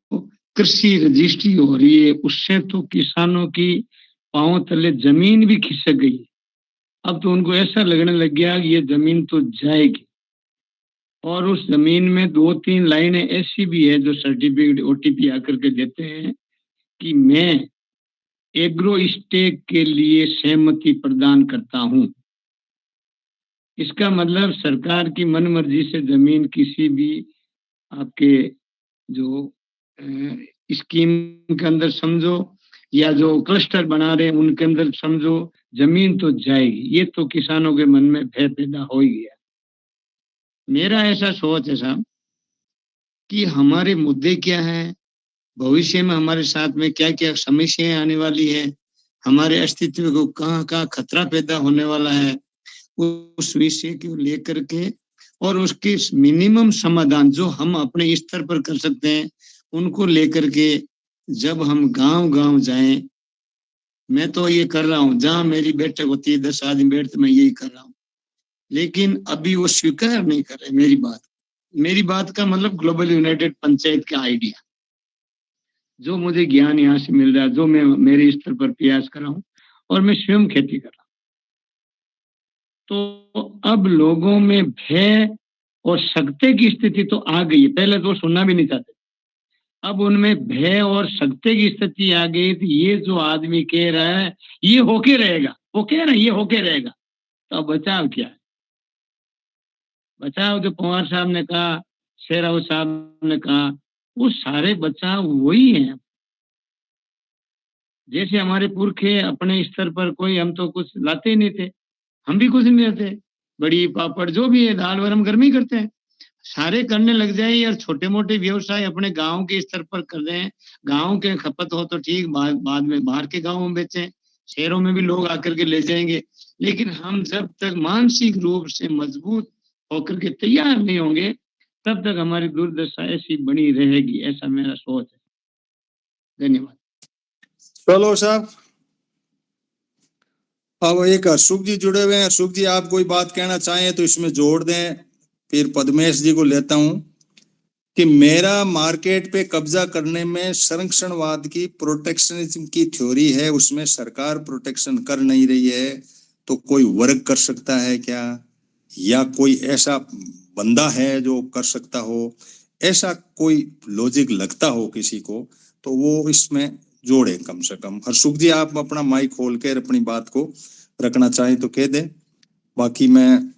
कृषि रजिस्ट्री हो रही है, उससे तो किसानों की पांव तले जमीन भी खिसक गई। अब तो उनको ऐसा लगने लग गया कि ये जमीन तो जाएगी। और उस जमीन में 2-3 लाइनें ऐसी भी है जो सर्टिफिकेट ओटीपी आकर के देते हैं कि मैं एग्रो स्टेक के लिए सहमति प्रदान करता हूं। इसका मतलब सरकार की मनमर्जी से जमीन किसी भी आपके जो स्कीम के अंदर समझो या जो क्लस्टर बना रहे हैं उनके अंदर समझो, जमीन तो जाएगी। ये तो किसानों के मन में भय पैदा हो ही गया। मेरा ऐसा सोच है साहब कि हमारे मुद्दे क्या हैं, भविष्य में हमारे साथ में क्या क्या समस्याएं आने वाली है, हमारे अस्तित्व को कहाँ कहाँ खतरा पैदा होने वाला है, उस विषय को लेकर के और उसके मिनिमम समाधान जो हम अपने स्तर पर कर सकते हैं उनको लेकर के जब हम गांव-गांव जाएं। मैं तो ये कर रहा हूँ, जहां मेरी बैठक होती है 10 आदमी बैठते, मैं यही कर रहा हूँ। लेकिन अभी वो स्वीकार नहीं कर रहे मेरी बात का मतलब ग्लोबल यूनाइटेड पंचायत का आइडिया जो मुझे ज्ञान यहाँ से मिल रहा है, जो मैं मेरे स्तर पर प्रयास कर रहा हूँ और मैं स्वयं खेती कर रहा हूँ। तो अब लोगों में भय और सख्ते की स्थिति तो आ गई है। पहले तो सुनना भी नहीं चाहते, अब उनमें भय और सख्ते की स्थिति आ गई। तो ये जो आदमी कह रहा है ये होके रहेगा, वो कह रहा है ये होके रहेगा, तो अब बचाव क्या है? बचाव जो पवार साहब ने कहा, शेराव साहब ने कहा, वो सारे बचाव वही हैं। जैसे हमारे पुरखे अपने स्तर पर कोई, हम तो कुछ लाते ही नहीं थे, हम भी कुछ नहीं लाते, बड़ी पापड़ जो भी है दाल वरम घर में ही करते हैं, सारे करने लग जाए। और छोटे मोटे व्यवसाय अपने गांव के स्तर पर कर रहे हैं। गांव के खपत हो तो ठीक, बाद में बाहर के गांव में बेचें, शहरों में भी लोग आकर के ले जाएंगे। लेकिन हम जब तक मानसिक रूप से मजबूत होकर के तैयार नहीं होंगे तब तक हमारी दुर्दशा ऐसी बनी रहेगी, ऐसा मेरा सोच है। धन्यवाद। चलो साहब, अब एक अशोक जी जुड़े हुए हैं। अशोक जी आप कोई बात कहना चाहें तो इसमें जोड़ दें। फिर पद्मेश जी को लेता हूं कि मेरा मार्केट पे कब्जा करने में संरक्षणवाद की प्रोटेक्शनिज्म की थ्योरी है, उसमें सरकार प्रोटेक्शन कर नहीं रही है, तो कोई वर्ग कर सकता है क्या, या कोई ऐसा बंदा है जो कर सकता हो? ऐसा कोई लॉजिक लगता हो किसी को तो वो इसमें जोड़े कम से कम। हरसुख जी आप अपना माइक खोल कर अपनी बात को रखना चाहें तो कह दें। बाकी मैं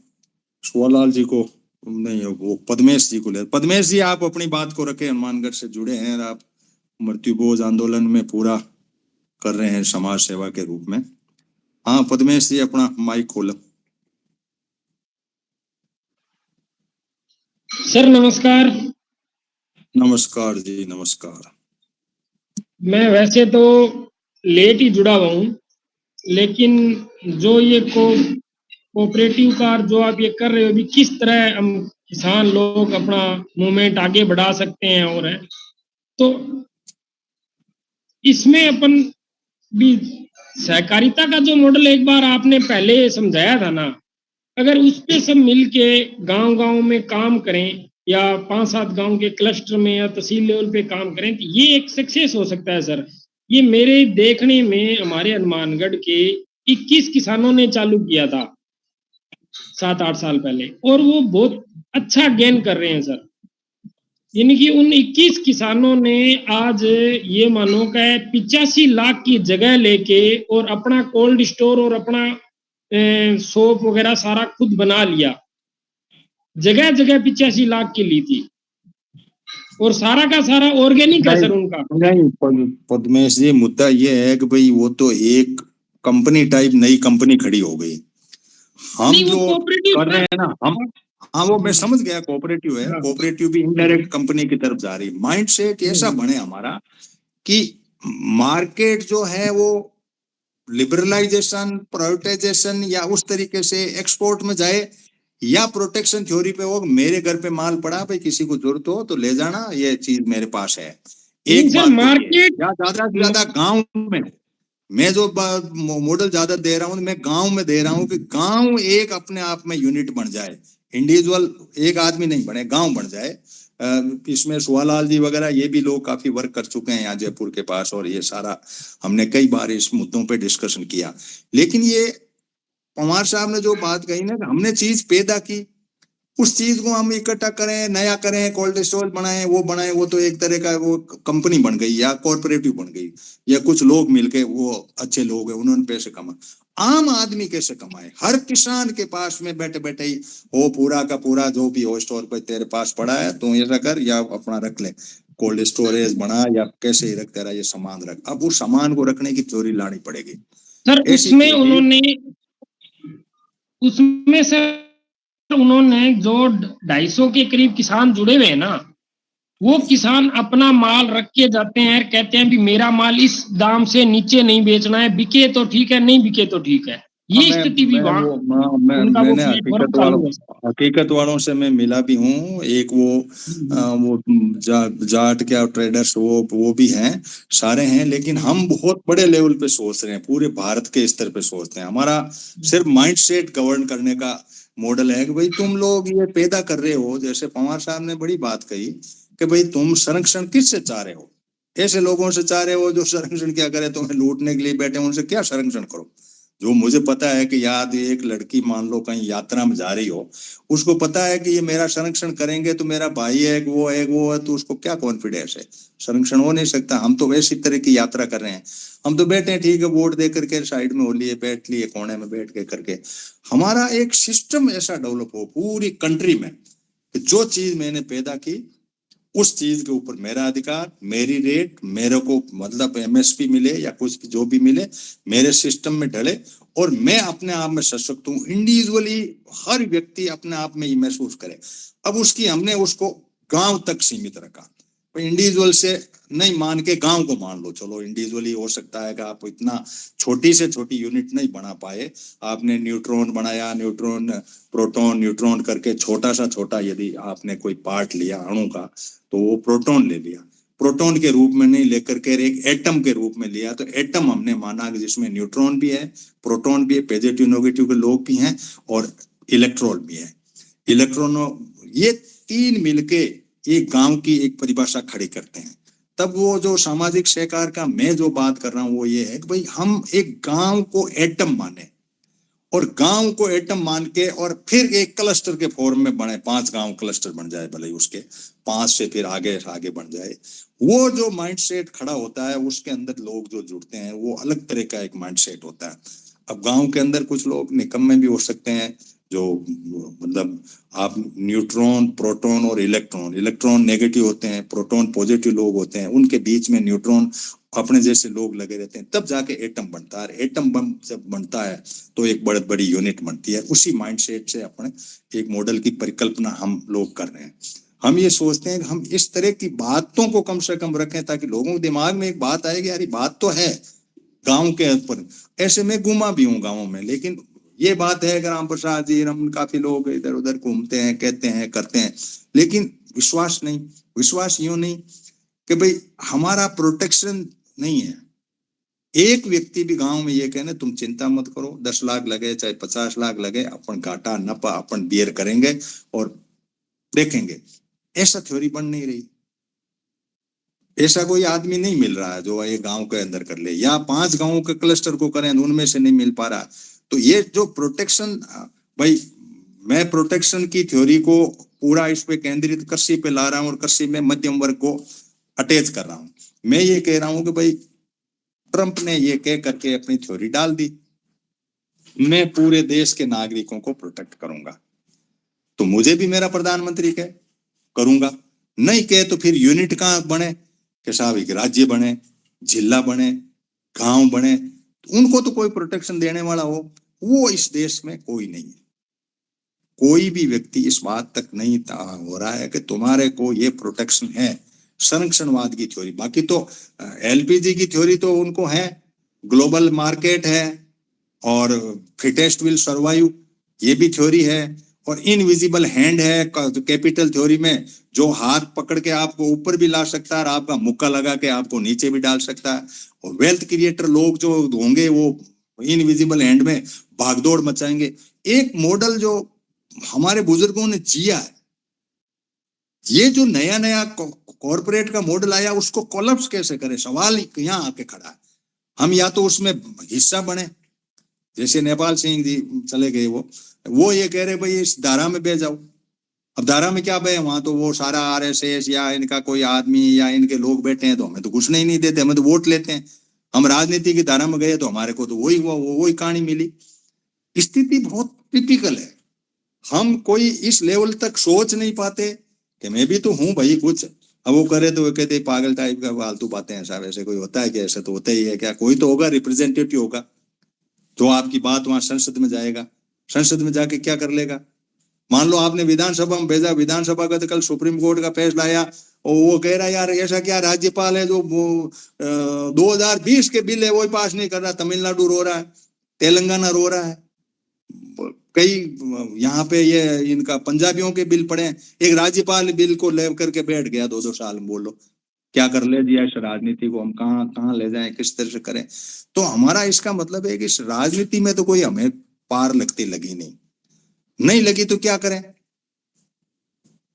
सुवालाल जी को नहीं, वो पद्मेश जी को ले। पद्मेश जी आप अपनी बात को रखें, हनुमानगढ़ से जुड़े हैं, आप मृत्युभोज आंदोलन में पूरा कर रहे हैं समाज सेवा के रूप में। हाँ पद्मेश जी अपना माइक खोलो। सर नमस्कार। नमस्कार जी नमस्कार। मैं वैसे तो लेट ही जुड़ा हुआ हूँ, लेकिन जो ये कोऑपरेटिव कार जो आप ये कर रहे हो, अभी किस तरह हम किसान लोग अपना मूवमेंट आगे बढ़ा सकते हैं और है तो इसमें अपन भी सहकारिता का जो मॉडल एक बार आपने पहले समझाया था ना, अगर उस पे सब मिलके गांव-गांव में काम करें या 5-7 गांव के क्लस्टर में या तहसील लेवल पे काम करें तो ये एक सक्सेस हो सकता है सर। ये मेरे देखने में हमारे हनुमानगढ़ के 21 किसानों ने चालू किया था 7-8 साल पहले और वो बहुत अच्छा गेन कर रहे हैं सर। यानी कि उन 21 किसानों ने आज ये मानो कि 85 लाख की जगह लेके और अपना कोल्ड स्टोर और अपना शॉप वगैरह सारा खुद बना लिया। जगह जगह 85 लाख की ली थी और सारा का सारा ऑर्गेनिक है सर उनका। नहीं पद्मेश जी, मुद्दा ये है कि भाई वो तो एक कंपनी टाइप नई कंपनी खड़ी हो गई। हम नहीं, वो जो कोऑपरेटिव कर रहे हैं ना, हम हाँ वो मैं समझ गया, कोऑपरेटिव है, हाँ। कोऑपरेटिव भी इनडायरेक्ट कंपनी की तरफ जा रही। माइंड सेट ऐसा बने हमारा कि मार्केट जो है वो लिबरलाइजेशन, प्राइवेटाइजेशन या उस तरीके से एक्सपोर्ट में जाए या प्रोटेक्शन थ्योरी पे हो, मेरे घर पे माल पड़ा भाई किसी को जरूरत हो तो ले जाना, ये चीज मेरे पास है। एक बात मार्केट या ज्यादा से ज्यादा गांव में मैं जो मॉडल ज्यादा दे रहा हूँ, मैं गांव में दे रहा हूँ कि गांव एक अपने आप में यूनिट बन जाए, इंडिविजुअल एक आदमी नहीं बने, गांव बन जाए। इसमें सुहालाल जी वगैरह ये भी लोग काफी वर्क कर चुके हैं यहाँ जयपुर के पास, और ये सारा हमने कई बार इस मुद्दों पे डिस्कशन किया। लेकिन ये पवार साहब ने जो बात कही ना कि हमने चीज पैदा की, उस चीज को हम इकट्ठा करें, नया करें, कोल्ड स्टोर बनाएं, वो तो एक तरह का वो कंपनी बन गई या कॉर्पोरेटिव बन गई, या कुछ लोग मिलके, वो अच्छे लोग हैं उन्होंने पैसे कमा। आम आदमी कैसे कमाए? हर किसान के पास में बैठे बैठे ही वो पूरा का पूरा जो भी हो स्टोर पे तेरे पास पड़ा है तू ऐसा कर या अपना रख ले, कोल्ड स्टोरेज बना या कैसे ही रख, तेरा ये सामान रख। अब उस सामान को रखने की थ्योरी लानी पड़ेगी सर। उसमें सर उन्होंने जो 250 के करीब किसान जुड़े हुए हैं ना, वो किसान अपना माल रख के जाते हैं, कहते हैं भी मेरा माल इस दाम से नीचे नहीं बेचना है, बिके तो ठीक है, नहीं बिके तो ठीक है। ये स्थिति भी मैंने हकीकत वालों से मैं मिला भी हूँ। एक वो जाट क्या ट्रेडर्स वो भी हैं, सारे हैं, लेकिन हम बहुत बड़े लेवल पे सोच रहे हैं, पूरे भारत के स्तर पे सोचते हैं। हमारा सिर्फ माइंड सेट गवर्न करने का मॉडल है कि भाई तुम लोग ये पैदा कर रहे हो, जैसे पवार साहब ने बड़ी बात कही कि भाई तुम संरक्षण किससे चाह रहे हो? ऐसे लोगों से चाह रहे हो जो संरक्षण क्या करे, तुम्हें लूटने के लिए बैठे, उनसे क्या संरक्षण करो? जो मुझे पता है कि याद एक लड़की मान लो कहीं यात्रा में जा रही हो, उसको पता है कि ये मेरा संरक्षण करेंगे तो मेरा भाई है, वो है, तो उसको क्या कॉन्फिडेंस है? संरक्षण हो नहीं सकता। हम तो वैसी तरह की यात्रा कर रहे हैं, हम तो बैठे हैं, ठीक है, वोट दे करके साइड में हो लिए, बैठ लिए कोने में बैठ के करके। हमारा एक सिस्टम ऐसा डेवलप हो पूरी कंट्री में कि जो चीज मैंने पैदा की उस चीज के ऊपर मेरा अधिकार, मेरी रेट, मेरे को मतलब एमएसपी मिले या कुछ जो भी मिले, मेरे सिस्टम में ढले और मैं अपने आप में सशक्त हूँ। इंडिविजुअली हर व्यक्ति अपने आप में ये महसूस करे। अब उसकी हमने उसको गांव तक सीमित रखा, तो इंडिविजुअल से नहीं मान के गांव को मान लो, चलो इंडिविजुअली हो सकता है कि आप इतना छोटी से छोटी यूनिट नहीं बना पाए, आपने न्यूट्रॉन बनाया, न्यूट्रॉन प्रोटॉन न्यूट्रॉन करके छोटा सा छोटा, यदि आपने कोई पार्ट लिया अणु का तो वो प्रोटॉन ले लिया, प्रोटॉन के रूप में नहीं लेकर के एक एटम के रूप में लिया, तो एटम हमने माना कि जिसमें न्यूट्रॉन भी है, प्रोटॉन भी है, पॉजिटिव नेगेटिव के लोग भी हैं और इलेक्ट्रॉन भी है। इलेक्ट्रॉनों ये तीन मिलके एक गांव की एक परिभाषा खड़ी करते हैं। तब वो जो सामाजिक सहकार का मैं जो बात कर रहा हूँ वो ये है कि भाई हम एक गांव को एटम माने और गांव को एटम मान के और फिर एक क्लस्टर के फॉर्म में बने, 5 गांव क्लस्टर बन जाए, भले उसके 5 से फिर आगे बढ़ जाए। वो जो माइंड सेट खड़ा होता है उसके अंदर लोग जो जुड़ते हैं वो अलग तरह का एक माइंड सेट होता है। अब गांव के अंदर कुछ लोग निकम्मे भी हो सकते हैं, जो मतलब आप न्यूट्रॉन, प्रोटॉन और इलेक्ट्रॉन नेगेटिव होते हैं, प्रोटॉन पॉजिटिव लोग होते हैं, उनके बीच में न्यूट्रॉन अपने जैसे लोग लगे रहते हैं, तब जाके एटम बनता है। एटम बम जब बनता है तो एक बहुत बड़ी यूनिट बनती है। उसी माइंडसेट से अपने एक मॉडल की परिकल्पना हम लोग कर रहे हैं। हम ये सोचते हैं कि हम इस तरह की बातों को कम से कम रखें ताकि लोगों के दिमाग में एक बात आएगी, यार बात तो है गांव के ऊपर। ऐसे में घूमा भी हूँ गाँवों में, लेकिन ये बात है राम प्रसाद जी, हम काफी लोग इधर उधर घूमते हैं, कहते हैं, करते हैं, लेकिन विश्वास नहीं। विश्वास यूं नहीं कि भाई हमारा प्रोटेक्शन नहीं है। एक व्यक्ति भी गांव में ये कहने तुम चिंता मत करो, 10 लाख लगे चाहे 50 लाख लगे, अपन घाटा नफा अपन बियर करेंगे और देखेंगे, ऐसा थ्योरी बन नहीं रही। ऐसा कोई आदमी नहीं मिल रहा है जो ये गांव के अंदर कर ले, या 5 गांवों के क्लस्टर को करें उनमें से नहीं मिल पा रहा। तो ये जो प्रोटेक्शन, भाई मैं प्रोटेक्शन की थ्योरी को पूरा इस पे केंद्रित कृषि पे ला रहा हूं और कृषि में मध्यम वर्ग को अटैच कर रहा हूं। मैं ये कह रहा हूं कि भाई ट्रंप ने ये कह करके अपनी थ्योरी डाल दी, मैं पूरे देश के नागरिकों को प्रोटेक्ट करूंगा, तो मुझे भी मेरा प्रधानमंत्री कहे करूंगा, नहीं कहे तो फिर यूनिट कहां बने कि साहब एक राज्य बने, जिला बने, गांव बने, उनको तो कोई प्रोटेक्शन देने वाला हो, वो इस देश में कोई नहीं है। कोई भी व्यक्ति इस बात तक नहीं हो रहा है कि तुम्हारे को ये प्रोटेक्शन है, संरक्षणवाद की थ्योरी। बाकी तो एलपीजी की थ्योरी तो उनको है, ग्लोबल मार्केट है और फिटेस्ट विल सर्वाइव, ये भी थ्योरी है, और इनविजिबल हैंड है कैपिटल थ्योरी में, जो हाथ पकड़ के आपको ऊपर भी ला सकता है और आपका मुक्का लगा के आपको नीचे भी डाल सकता है। और वेल्थ क्रिएटर लोग जो होंगे वो इनविजिबल हैंड में भागदौड़ मचाएंगे। एक मॉडल जो हमारे बुजुर्गों ने जिया है, ये जो नया नया कॉर्पोरेट का मॉडल आया उसको कोलैप्स कैसे करें, सवाल यहाँ आके खड़ा है। हम या तो उसमें हिस्सा बने, जैसे नेपाल सिंह जी चले गए, वो ये कह रहे भाई इस धारा में बह जाओ। अब धारा में क्या बहे, वहां तो वो सारा आरएसएस या इनका कोई आदमी या इनके लोग बैठे हैं, तो हमें तो घुसने ही नहीं देते, हमें तो वोट लेते हैं। हम राजनीति की धारा में गए तो हमारे को तो वही कहानी मिली। स्थिति बहुत टिपिकल है। हम कोई इस लेवल तक सोच नहीं पाते कि मैं भी तो हूं भाई कुछ। अब वो करे तो वो कहते पागल टाइप का फालतू बातें हैं साहब, ऐसे कोई होता है क्या? ऐसे तो होता ही है क्या? कोई तो होगा, रिप्रेजेंटेटिव होगा जो आपकी बात वहां संसद में जाएगा, संसद में जाके क्या कर लेगा। मान लो आपने विधानसभा में भेजा, विधानसभा का तो कल सुप्रीम कोर्ट का फैसला आया और वो कह रहा है यार ऐसा क्या राज्यपाल है जो 2020 के बिल है वो पास नहीं कर रहा। तमिलनाडु रो रहा है, तेलंगाना रो रहा है, कई यहाँ पे ये इनका पंजाबियों के बिल पड़े हैं। एक राज्यपाल बिल को ले करके बैठ गया 2-2 साल में। बोलो क्या कर ले दिया इस राजनीति को, हम कहाँ कहाँ ले जाएं, किस तरह से करें। तो हमारा इसका मतलब है कि इस राजनीति में तो कोई हमें पार लगती लगी नहीं लगी तो क्या करें।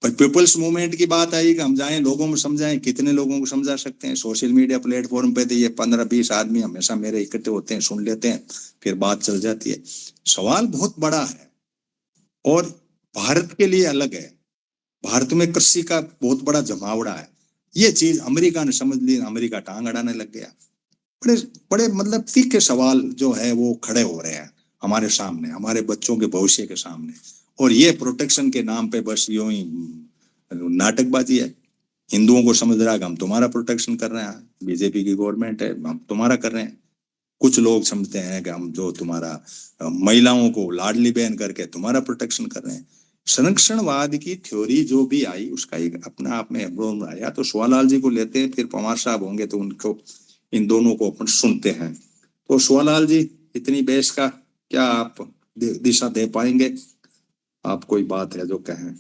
पर पीपल्स मूवमेंट की बात आई कि हम जाएं लोगों में समझाएं, कितने लोगों को समझा सकते हैं। सोशल मीडिया प्लेटफॉर्म पे तो ये 15-20 आदमी हमेशा मेरे इकट्ठे होते हैं, सुन लेते हैं, फिर बात चल जाती है। सवाल बहुत बड़ा है और भारत के लिए अलग है। भारत में कृषि का बहुत बड़ा जमावड़ा है। ये चीज अमेरिका ने समझ ली, अमेरिका टांग अड़ाने लग गया। बड़े बड़े मतलब तीखे सवाल जो है वो खड़े हो रहे हैं हमारे सामने, हमारे बच्चों के भविष्य के सामने। और ये प्रोटेक्शन के नाम पे बस यूं ही नाटकबाजी है। हिंदुओं को समझ रहा है कि हम तुम्हारा प्रोटेक्शन कर रहे हैं, बीजेपी की गवर्नमेंट है, हम तुम्हारा कर रहे हैं। कुछ लोग समझते हैं कि हम जो तुम्हारा महिलाओं को लाडली बहन करके तुम्हारा प्रोटेक्शन कर रहे हैं। संरक्षणवाद की थ्योरी जो भी आई उसका एक अपना आप में अवरोध आया। तो सुवालाल जी को लेते हैं, फिर पवार साहब होंगे तो उनको, इन दोनों को अपन सुनते हैं। तो सुवालाल जी, इतनी बहस का क्या आप दिशा दे पाएंगे? आप कोई बात है जो कहें?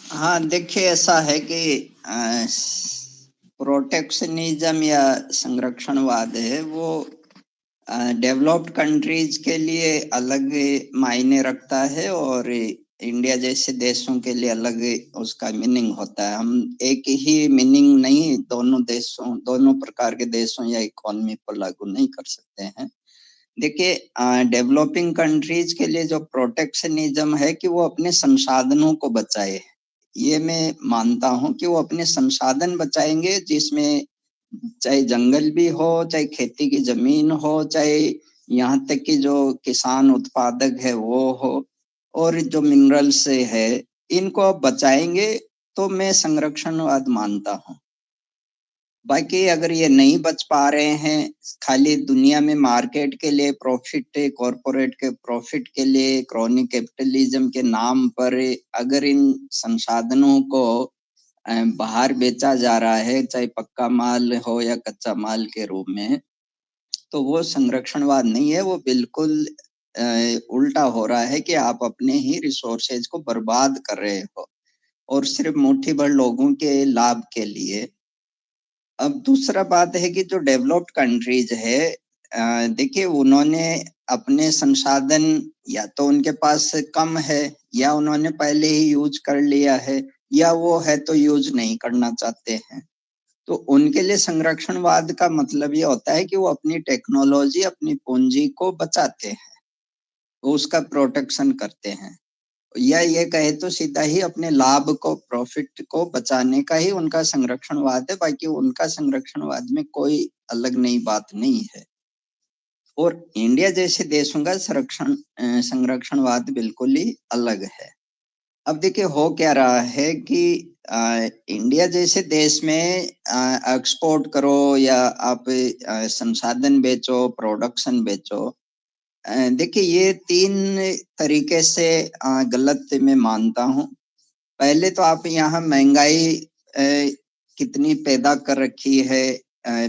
हाँ, देखिए ऐसा है कि प्रोटेक्शनिज्म या संरक्षणवाद है वो डेवलप्ड कंट्रीज के लिए अलग मायने रखता है और इंडिया जैसे देशों के लिए अलग उसका मीनिंग होता है। हम एक ही मीनिंग नहीं दोनों प्रकार के देशों या इकोनॉमी पर लागू नहीं कर सकते हैं। देखिए, डेवलपिंग कंट्रीज के लिए जो प्रोटेक्शनिज्म है कि वो अपने संसाधनों को बचाए, ये मैं मानता हूं कि वो अपने संसाधन बचाएंगे, जिसमें चाहे जंगल भी हो, चाहे खेती की जमीन हो, चाहे यहाँ तक कि जो किसान उत्पादक है वो हो, और जो मिनरल्स है इनको आप बचाएंगे तो मैं संरक्षणवाद मानता हूँ। बाकी अगर ये नहीं बच पा रहे हैं, खाली दुनिया में मार्केट के लिए प्रॉफिट, कॉर्पोरेट के प्रॉफिट के लिए, क्रॉनिक कैपिटलिज्म के नाम पर अगर इन संसाधनों को बाहर बेचा जा रहा है, चाहे पक्का माल हो या कच्चा माल के रूप में, तो वो संरक्षणवाद नहीं है। वो बिल्कुल उल्टा हो रहा है कि आप अपने ही रिसोर्सेज को बर्बाद कर रहे हो। और सिर्फ मुट्ठी भर लोगों के लाभ के लिए। अब दूसरा बात है कि जो डेवलप्ड कंट्रीज है, देखिए उन्होंने अपने संसाधन या तो उनके पास कम है, या उन्होंने पहले ही यूज कर लिया है, या वो है तो यूज नहीं करना चाहते हैं। तो उनके लिए संरक्षणवाद का मतलब ये होता है कि वो अपनी टेक्नोलॉजी, अपनी पूंजी को बचाते हैं, वो उसका प्रोटेक्शन करते हैं, या ये कहे तो सीधा ही अपने लाभ को, प्रॉफिट को बचाने का ही उनका संरक्षणवाद है। बाकी उनका संरक्षणवाद में कोई अलग नई बात नहीं है। और इंडिया जैसे देशों का संरक्षणवाद बिल्कुल ही अलग है। अब देखिए हो क्या रहा है कि इंडिया जैसे देश में एक्सपोर्ट करो या आप संसाधन बेचो, प्रोडक्शन बेचो, देखिए ये 3 तरीके से गलत मैं मानता हूँ। पहले तो आप यहाँ महंगाई कितनी पैदा कर रखी है,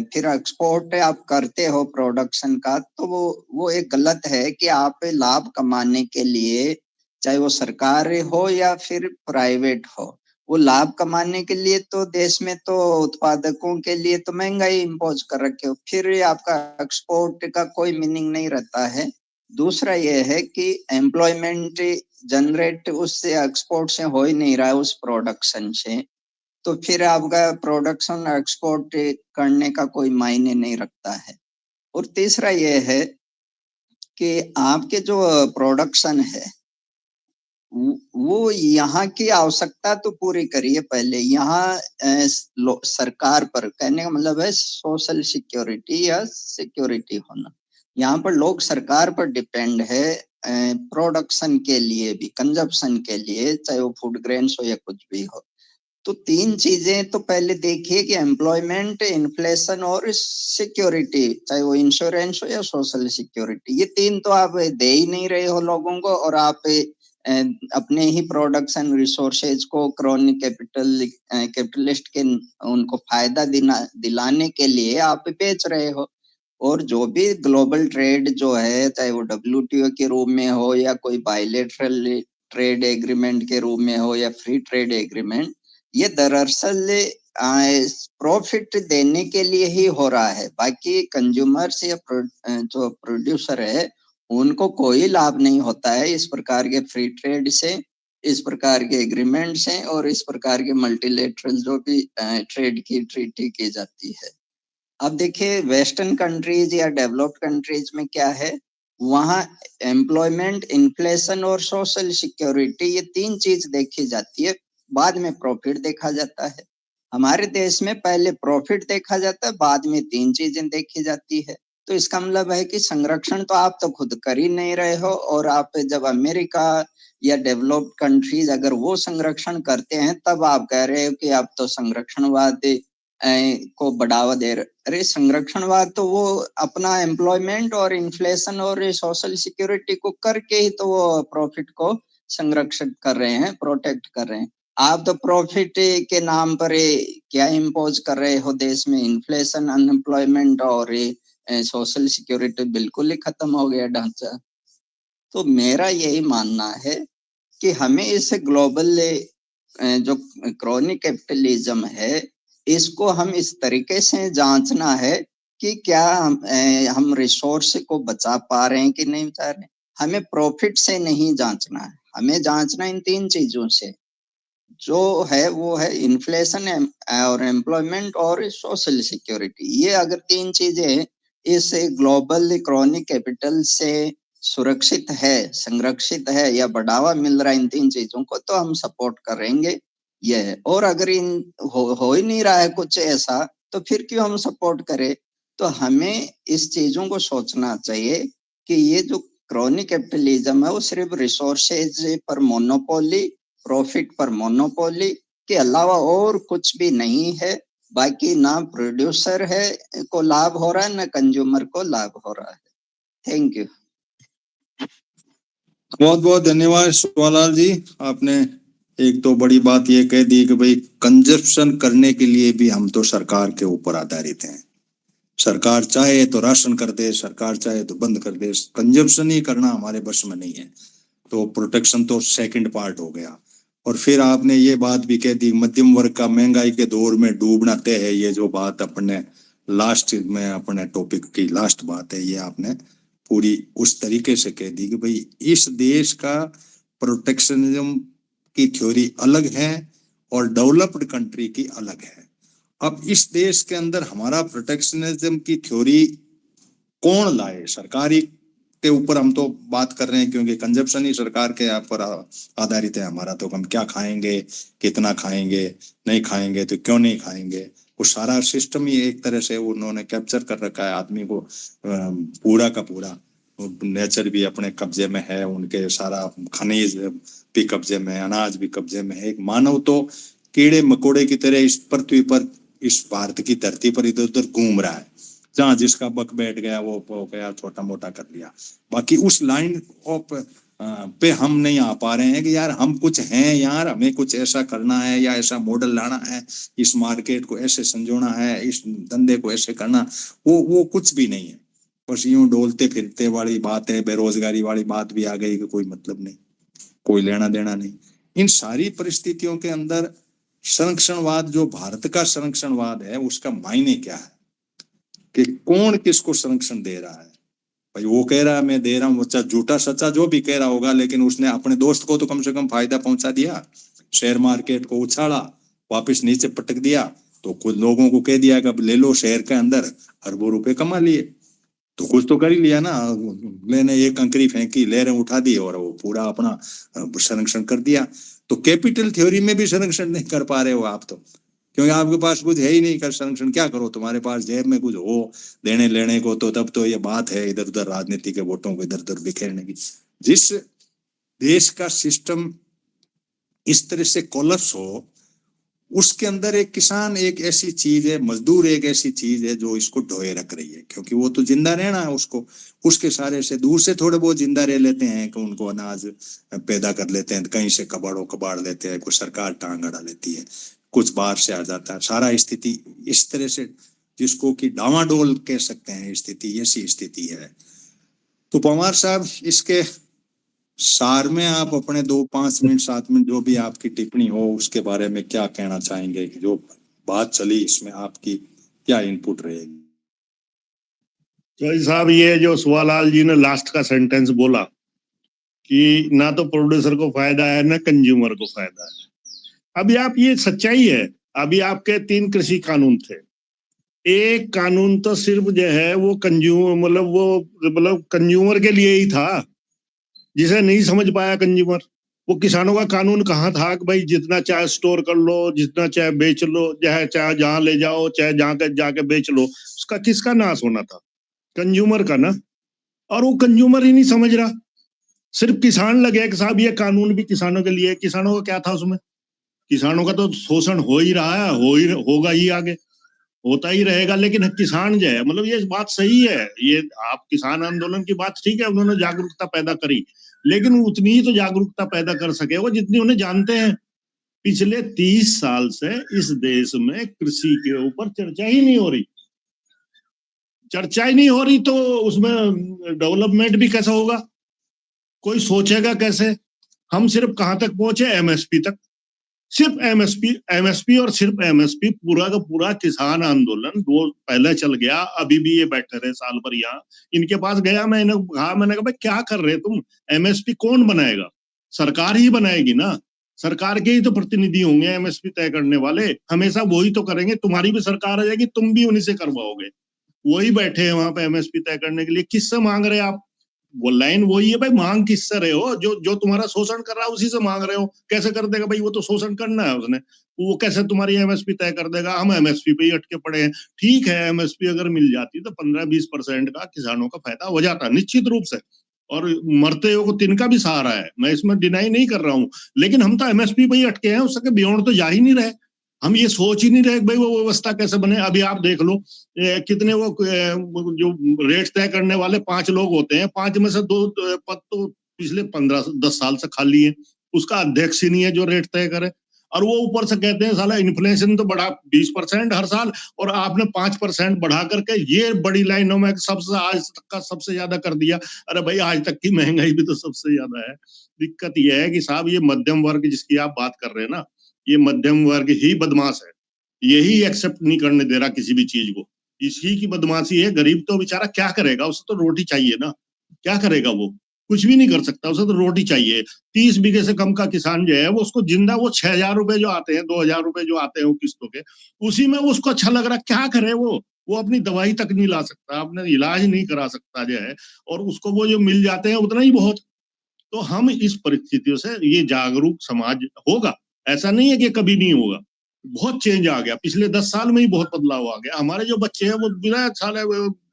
फिर एक्सपोर्ट आप करते हो प्रोडक्शन का, तो वो एक गलत है कि आप लाभ कमाने के लिए, चाहे वो सरकार हो या फिर प्राइवेट हो, वो लाभ कमाने के लिए तो देश में तो उत्पादकों के लिए तो महंगाई इम्पोज कर रखे हो, फिर आपका एक्सपोर्ट का कोई मीनिंग नहीं रहता है। दूसरा ये है कि एम्प्लॉयमेंट जनरेट उससे, एक्सपोर्ट से हो ही नहीं रहा है, उस प्रोडक्शन से, तो फिर आपका प्रोडक्शन एक्सपोर्ट करने का कोई मायने नहीं रखता है। और तीसरा ये है कि आपके जो प्रोडक्शन है वो यहाँ की आवश्यकता तो पूरी करिए पहले। यहाँ सरकार पर, कहने का मतलब है सोशल सिक्योरिटी या सिक्योरिटी होना। यहाँ पर लोग सरकार पर डिपेंड है प्रोडक्शन के लिए भी, कंजप्शन के लिए, चाहे वो फूड ग्रेन्स हो या कुछ भी हो। तो 3 चीजें तो पहले देखिए कि एम्प्लॉयमेंट, इन्फ्लेशन और सिक्योरिटी, चाहे वो इंश्योरेंस हो या सोशल सिक्योरिटी, ये 3 तो आप दे ही नहीं रहे हो लोगों को, और आप अपने ही प्रोडक्शन रिसोर्सेज को क्रोनिक कैपिटलिस्ट के उनको फायदा दिलाने के लिए आप बेच रहे हो। और जो भी ग्लोबल ट्रेड जो है, चाहे वो WTO के रूप में हो या कोई बायलैटरल ट्रेड एग्रीमेंट के रूप में हो या फ्री ट्रेड एग्रीमेंट, ये दरअसल प्रॉफिट देने के लिए ही हो रहा है। बाकी कंज्यूमर्स या जो प्रोड्यूसर है उनको कोई लाभ नहीं होता है इस प्रकार के फ्री ट्रेड से, इस प्रकार के एग्रीमेंट से, और इस प्रकार के मल्टीलेटरल जो भी ट्रेड की ट्रीटी की जाती है। अब देखिए वेस्टर्न कंट्रीज या डेवलप्ड कंट्रीज में क्या है, वहाँ एम्प्लॉयमेंट, इन्फ्लेशन और सोशल सिक्योरिटी, ये 3 चीज देखी जाती है, बाद में प्रॉफिट देखा जाता है। हमारे देश में पहले प्रॉफिट देखा जाता है, बाद में 3 चीजें देखी जाती है। तो इसका मतलब है कि संरक्षण तो आप तो खुद कर ही नहीं रहे हो, और आप जब अमेरिका या डेवलप्ड कंट्रीज अगर वो संरक्षण करते हैं तब आप कह रहे हो कि आप तो संरक्षणवाद को बढ़ावा दे रहे। अरे संरक्षणवाद तो वो अपना एम्प्लॉयमेंट और इन्फ्लेशन और सोशल सिक्योरिटी को करके ही तो वो प्रॉफिट को संरक्षित कर रहे हैं, प्रोटेक्ट कर रहे हैं। आप तो प्रॉफिट के नाम पर क्या इम्पोज कर रहे हो देश में, इन्फ्लेशन, अनएम्प्लॉयमेंट और सोशल सिक्योरिटी बिल्कुल ही खत्म हो गया ढांचा। तो मेरा यही मानना है कि हमें इस ग्लोबल जो क्रोनिक कैपिटलिज्म है, इसको हम इस तरीके से जांचना है कि क्या हम रिसोर्स को बचा पा रहे हैं कि नहीं बचा रहे। हमें प्रॉफिट से नहीं जांचना है, हमें जांचना इन 3 चीजों से, जो है वो है इन्फ्लेशन और एम्प्लॉयमेंट और सोशल सिक्योरिटी। ये अगर 3 चीजें इस ग्लोबल क्रोनिक कैपिटल से सुरक्षित है, संरक्षित है या बढ़ावा मिल रहा है इन 3 चीजों को, तो हम सपोर्ट करेंगे ये है। और अगर इन हो ही नहीं रहा है कुछ ऐसा, तो फिर क्यों हम सपोर्ट करें। तो हमें इस चीजों को सोचना चाहिए कि ये जो क्रोनिक कैपिटलिज्म है वो सिर्फ रिसोर्सेज पर मोनोपोली, प्रॉफिट पर मोनोपोली के अलावा और कुछ भी नहीं है। बाकी ना प्रोड्यूसर है को लाभ हो रहा है, ना कंज्यूमर को लाभ हो रहा है। Thank you. बहुत बहुत धन्यवाद शिवालाल जी, आपने एक तो बड़ी बात ये कह दी कि भाई कंजप्शन करने के लिए भी हम तो सरकार के ऊपर आधारित हैं। सरकार चाहे तो राशन कर दे, सरकार चाहे तो बंद कर दे, कंजप्शन ही करना हमारे बस में नहीं है। तो प्रोटेक्शन तो सेकंड पार्ट हो गया। और फिर आपने ये बात भी कह दी मध्यम वर्ग का महंगाई के दौर में डूबना तय है। ये जो बात अपने लास्ट में अपने टॉपिक की लास्ट बात है, ये आपने पूरी उस तरीके से कह दी कि भाई इस देश का प्रोटेक्शनिज्म की थ्योरी अलग है और डेवलप्ड कंट्री की अलग है। अब इस देश के अंदर हमारा प्रोटेक्शनिज्म की थ्योरी कौन लाए? सरकारी के ऊपर हम तो बात कर रहे हैं क्योंकि कंजप्शन ही सरकार के पर आधारित है हमारा। तो हम क्या खाएंगे, कितना खाएंगे, नहीं खाएंगे तो क्यों नहीं खाएंगे, वो सारा सिस्टम ही एक तरह से उन्होंने कैप्चर कर रखा है आदमी को पूरा का पूरा। नेचर भी अपने कब्जे में है उनके, सारा खनिज भी कब्जे में, अनाज भी कब्जे में है। एक मानव तो कीड़े मकोड़े की तरह इस पृथ्वी पर, इस भारत की धरती पर इधर उधर घूम रहा है। जहाँ जिसका बक बैठ गया वो गया, छोटा मोटा कर लिया। बाकी उस लाइन ऑफ पे हम नहीं आ पा रहे हैं कि यार हम कुछ हैं यार, हमें कुछ ऐसा करना है या ऐसा मॉडल लाना है, इस मार्केट को ऐसे संजोना है, इस धंधे को ऐसे करना, वो कुछ भी नहीं है। बस यूं डोलते फिरते वाली बात है। बेरोजगारी वाली बात भी आ गई कि कोई मतलब नहीं, कोई लेना देना नहीं। इन सारी परिस्थितियों के अंदर संरक्षणवाद, जो भारत का संरक्षणवाद है, उसका मायने क्या है कि कौन किसको संरक्षण दे रहा है? भाई वो कह रहा है मैं दे रहा हूँ, बच्चा झूठा सच्चा जो भी कह रहा होगा, लेकिन उसने अपने दोस्त को तो कम से कम फायदा पहुंचा दिया। शेयर मार्केट को उछाला, वापस नीचे पटक दिया, तो कुछ लोगों को कह दिया कि ले लो, शेयर के अंदर अरबों रुपए कमा लिए, तो कुछ तो कर ही लिया ना। लेने एक कंकरी फेंकी, लहरें उठा दी और वो पूरा अपना संरक्षण कर दिया। तो कैपिटल थ्योरी में भी संरक्षण नहीं कर पा रहे हो आप तो, क्योंकि आपके पास कुछ है ही नहीं। कर संरक्षण क्या करो? तुम्हारे पास जेब में कुछ हो देने लेने को, तो तब तो ये बात है इधर उधर राजनीति के वोटों को इधर उधर बिखेरने की। जिस देश का सिस्टम इस तरह से कोलैप्स हो, उसके अंदर एक किसान एक ऐसी चीज है, मजदूर एक ऐसी चीज है जो इसको ढोए रख रही है, क्योंकि वो तो जिंदा रहना है उसको। उसके सारे से दूर से थोड़े बहुत जिंदा रह लेते हैं कि उनको अनाज पैदा कर लेते हैं, कहीं से कबाड़ लेते हैं, कोई सरकार टांग अड़ा लेती है, कुछ बाहर से आ जाता है। सारा स्थिति इस तरह से, जिसको कि डावाडोल कह सकते हैं, स्थिति ऐसी स्थिति है। तो पवार साहब, इसके सार में आप अपने 2-5 मिनट 7 मिनट जो भी आपकी टिप्पणी हो उसके बारे में क्या कहना चाहेंगे? कि जो बात चली इसमें आपकी क्या इनपुट रहेगी? तो साहब, ये जो सुवालाल जी ने लास्ट का सेंटेंस बोला कि ना तो प्रोड्यूसर को फायदा है ना कंज्यूमर को फायदा है। अभी आप, ये सच्चाई है। अभी आपके 3 कृषि कानून थे। एक कानून तो सिर्फ जो है वो मतलब कंज्यूमर के लिए ही था, जिसे नहीं समझ पाया कंज्यूमर। वो किसानों का कानून कहाँ था कि भाई जितना चाहे स्टोर कर लो, जितना चाहे बेच लो, चाहे जहां ले जाओ, चाहे जहां जाके बेच लो। उसका किसका नाश होना था? कंज्यूमर का ना। और वो कंज्यूमर ही नहीं समझ रहा। सिर्फ किसान लगे कि साहब ये कानून भी किसानों के लिए। किसानों का क्या था उसमें? किसानों का तो शोषण हो ही रहा है, होगा ही, आगे होता ही रहेगा। लेकिन किसान जो है, मतलब ये बात सही है, ये आप किसान आंदोलन की बात ठीक है, उन्होंने जागरूकता पैदा करी, लेकिन उतनी ही तो जागरूकता पैदा कर सके वो जितनी उन्हें जानते हैं। पिछले 30 साल से इस देश में कृषि के ऊपर चर्चा ही नहीं हो रही। चर्चा ही नहीं हो रही तो उसमें डेवलपमेंट भी कैसा होगा? कोई सोचेगा कैसे? हम सिर्फ कहां तक पहुंचे? एमएसपी तक। सिर्फ एमएसपी और सिर्फ एमएसपी। पूरा का पूरा किसान आंदोलन वो पहले चल गया। अभी भी ये बैठे रहे साल भर यहाँ। इनके पास गया, मैंने कहा भाई क्या कर रहे तुम? एमएसपी कौन बनाएगा? सरकार ही बनाएगी ना। सरकार के ही तो प्रतिनिधि होंगे एमएसपी तय करने वाले। हमेशा वही तो करेंगे। तुम्हारी भी सरकार आ जाएगी, तुम भी उन्हीं से करवाओगे। वही बैठे हैं वहां पे एमएसपी तय करने के लिए। किससे मांग रहे आप? वो लाइन वही है भाई, मांग किससे रहे हो? जो तुम्हारा शोषण कर रहा है उसी से मांग रहे हो। कैसे कर देगा भाई? वो तो शोषण करना है उसने, वो कैसे तुम्हारी एमएसपी तय कर देगा? हम एमएसपी पे ही अटके पड़े हैं। ठीक है, एमएसपी अगर मिल जाती तो 15-20% का किसानों का फायदा हो जाता निश्चित रूप से, और मरते हुए को तिनका भी सहारा है, मैं इसमें डिनाई नहीं कर रहा हूँ। लेकिन हम तो एमएसपी पे ही अटके हैं, उसके बियॉन्ड तो जा ही नहीं रहे। हम ये सोच ही नहीं रहे भाई वो व्यवस्था कैसे बने। अभी आप देख लो कितने वो जो रेट तय करने वाले 5 लोग होते हैं, 5 में से 2 पद तो पिछले 15-10 साल से खाली है। उसका अध्यक्ष ही नहीं है जो रेट तय करे। और वो ऊपर से कहते हैं साला इन्फ्लेशन तो बढ़ा 20% हर साल और आपने 5% बढ़ा करके ये बड़ी लाइनों में सबसे आज तक का सबसे ज्यादा कर दिया। अरे भाई आज तक की महंगाई भी तो सबसे ज्यादा है। दिक्कत यह है कि साहब ये मध्यम वर्ग जिसकी आप बात कर रहे हैं ना, ये मध्यम वर्ग ही बदमाश है, यही एक्सेप्ट नहीं करने दे रहा किसी भी चीज को, इसी की बदमाशी है। गरीब तो बेचारा क्या करेगा, उसे तो रोटी चाहिए ना, क्या करेगा वो, कुछ भी नहीं कर सकता, उसे तो रोटी चाहिए। 30 बीघे से कम का किसान जो है वो उसको जिंदा वो 6,000 रुपए जो आते हैं, 2,000 रुपए जो आते हैं वो किस्तों के, उसी में उसको अच्छा लग रहा, क्या करे वो अपनी दवाई तक नहीं ला सकता, अपना इलाज नहीं करा सकता जो है, और उसको वो जो मिल जाते हैं उतना ही बहुत। तो हम इस परिस्थितियों से, ये जागरूक समाज होगा, ऐसा नहीं है कि कभी नहीं होगा, बहुत चेंज आ गया पिछले 10 साल में ही, बहुत बदलाव आ गया। हमारे जो बच्चे हैं वो बिना साले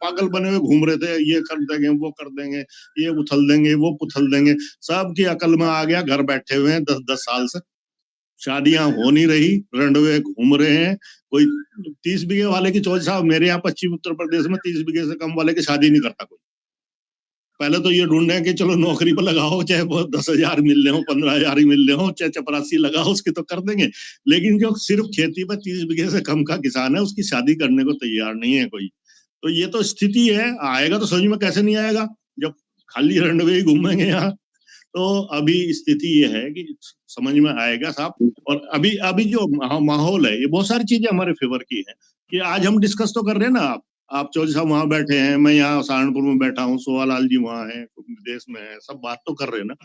पागल बने हुए घूम रहे थे, ये कर देंगे वो कर देंगे, ये उथल देंगे वो पुथल देंगे, सबकी अकल में आ गया, घर बैठे हुए हैं 10-10 साल से, शादियां हो नहीं रही, रंडवे घूम रहे हैं। कोई 30 बीघे वाले की चौधरी साहब, मेरे यहाँ पश्चिम उत्तर प्रदेश में 30 बीघे से कम वाले की शादी नहीं करता कोई। पहले तो ये ढूंढे कि चलो नौकरी पर लगाओ, चाहे वो 10,000 मिल रहे हो, 15,000 ही मिल रहे हो, चाहे चपरासी लगाओ, उसकी तो कर देंगे। लेकिन जो सिर्फ खेती पर 30 बीघे से कम का किसान है, उसकी शादी करने को तैयार नहीं है कोई। तो ये तो स्थिति है, आएगा तो समझ में कैसे नहीं आएगा जब खाली रंडवे ही घूमेंगे यहाँ। तो अभी स्थिति ये है कि समझ में आएगा साहब। और अभी जो माहौल है, ये बहुत सारी चीजें हमारे फेवर की है कि आज हम डिस्कस तो कर रहे हैं ना, आप चौधरी साहब वहां बैठे हैं, मैं यहाँ सहारनपुर में बैठा हूँ, सोहालाल जी वहां हैं, विदेश में है, सब बात तो कर रहे हैं ना।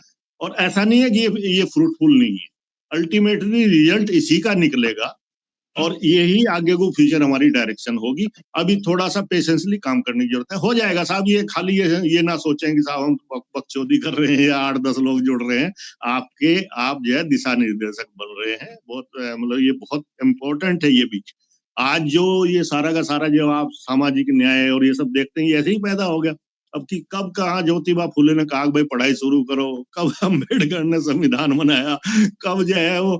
और ऐसा नहीं है कि ये फ्रूटफुल नहीं है, अल्टीमेटली रिजल्ट इसी का निकलेगा और यही आगे को फ्यूचर हमारी डायरेक्शन होगी। अभी थोड़ा सा पेशेंसली काम करने की जरूरत है, हो जाएगा साहब। ये खाली ये ना सोचें कि साहब हम बकचोदी कर रहे हैं या 8-10 लोग जुड़ रहे हैं, आप जो है दिशा निर्देशक बन रहे हैं। बहुत मतलब ये बहुत इम्पोर्टेंट है ये भी। आज जो ये सारा का सारा जो आप सामाजिक न्याय और ये सब देखते हैं, ये ऐसे ही पैदा हो गया। अब कि कब कहाँ ज्योतिबा फुले ने कहा भाई पढ़ाई शुरू करो, कब अम्बेडकर ने संविधान बनाया, कब जो है वो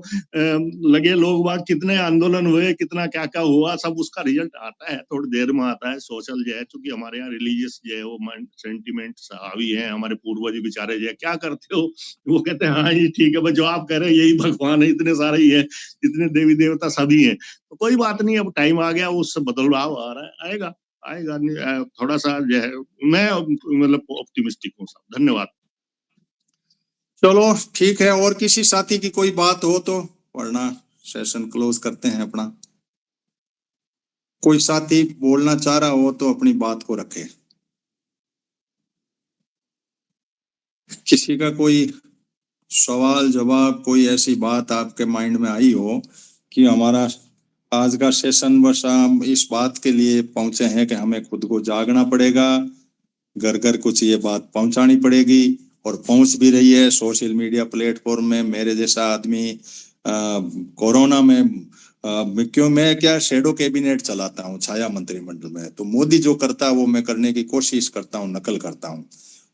लगे लोग बात, कितने आंदोलन हुए, कितना क्या क्या हुआ, सब उसका रिजल्ट आता है, थोड़ी देर में आता है। सोशल जो है, चूंकि हमारे यहाँ रिलीजियस जो है वो सेंटिमेंट हावी है, हमारे पूर्वज बेचारे जो है क्या करते हो, वो कहते हैं हाँ ये ठीक है, बस जो आप कह रहे हैं यही भगवान है, इतने सारे ही है, इतने देवी देवता सभी है। तो कोई बात नहीं, अब टाइम आ गया, उससे बदलाव आ रहा है, आएगा थोड़ा सा जो है, मैं मतलब ऑप्टिमिस्टिक हूँ साहब। धन्यवाद। चलो ठीक है, और किसी साथी की कोई बात हो तो, वरना सेशन क्लोज करते हैं अपना। कोई साथी बोलना चाह रहा हो तो अपनी बात को रखे। किसी का कोई सवाल जवाब, कोई ऐसी बात आपके माइंड में आई हो कि हमारा आज का सेशन बस हम इस बात के लिए पहुंचे हैं कि हमें खुद को जागना पड़ेगा, घर घर कुछ ये बात पहुंचानी पड़ेगी, और पहुंच भी रही है सोशल मीडिया प्लेटफॉर्म में। मेरे जैसा आदमी कोरोना में क्यों, मैं क्या शैडो कैबिनेट चलाता हूँ छाया मंत्रिमंडल में, तो मोदी जो करता है वो मैं करने की कोशिश करता हूँ, नकल करता हूँ।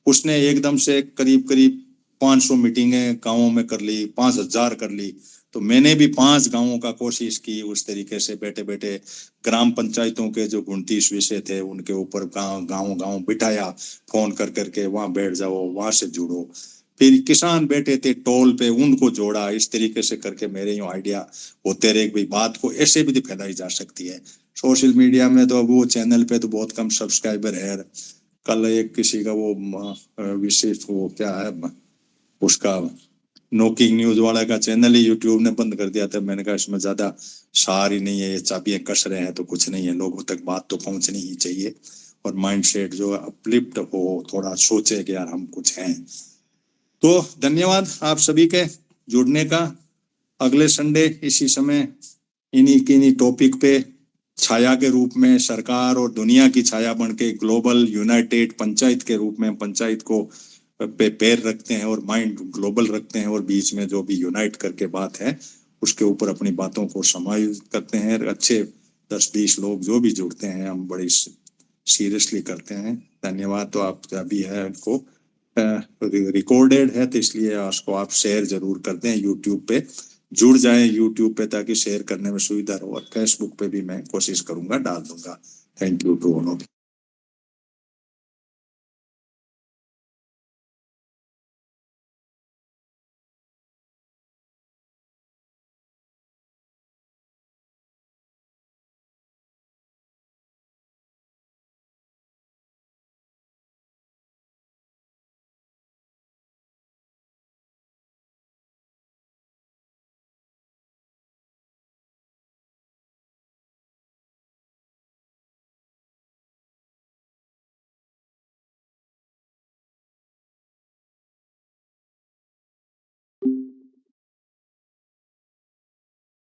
उसने एकदम से करीब करीब 500 मीटिंगें गाँवों में कर ली, 5,000 कर ली, तो मैंने भी 5 गांवों का कोशिश की उस तरीके से, बैठे बैठे ग्राम पंचायतों के जो 29 विषय थे उनके ऊपर गांव बिठाया, फोन कर करके वहां बैठ जाओ, वहां से जुड़ो। फिर किसान बैठे थे टोल पे, उनको जोड़ा, इस तरीके से करके मेरे यूं आइडिया होते रहे भाई बात को ऐसे भी फैलाई जा सकती है। सोशल मीडिया में तो वो चैनल पे तो बहुत कम सब्सक्राइबर है। कल एक किसी का वो विशेष वो क्या है उसका नोकिंग न्यूज वाला का चैनल ही यूट्यूब ने बंद कर दिया था। मैंने कहा इसमें ज्यादा सार ही नहीं है, ये चाबियां कस रहे हैं तो कुछ नहीं है, लोगों तक बात तो पहुंचनी ही चाहिए, और माइंडसेट जो अपलिफ्ट हो, थोड़ा सोचे कि यार हम कुछ हैं। तो धन्यवाद आप सभी के जुड़ने का। अगले संडे इसी समय इन्हीं टॉपिक पे छाया के रूप में सरकार और दुनिया की छाया बन के ग्लोबल यूनाइटेड पंचायत के रूप में पंचायत को पे पैर रखते हैं और माइंड ग्लोबल रखते हैं, और बीच में जो भी यूनाइट करके बात है उसके ऊपर अपनी बातों को समायोजित करते हैं। अच्छे 10-20 लोग जो भी जुड़ते हैं हम बड़ी सीरियसली करते हैं। धन्यवाद। तो आप अभी है उनको रिकॉर्डेड है तो इसलिए उसको आप शेयर जरूर कर दें, यूट्यूब पे जुड़ जाएं यूट्यूब पे, ताकि शेयर करने में सुविधा हो, और फेसबुक पे भी मैं कोशिश करूंगा डाल दूंगा। Thank you to all of you.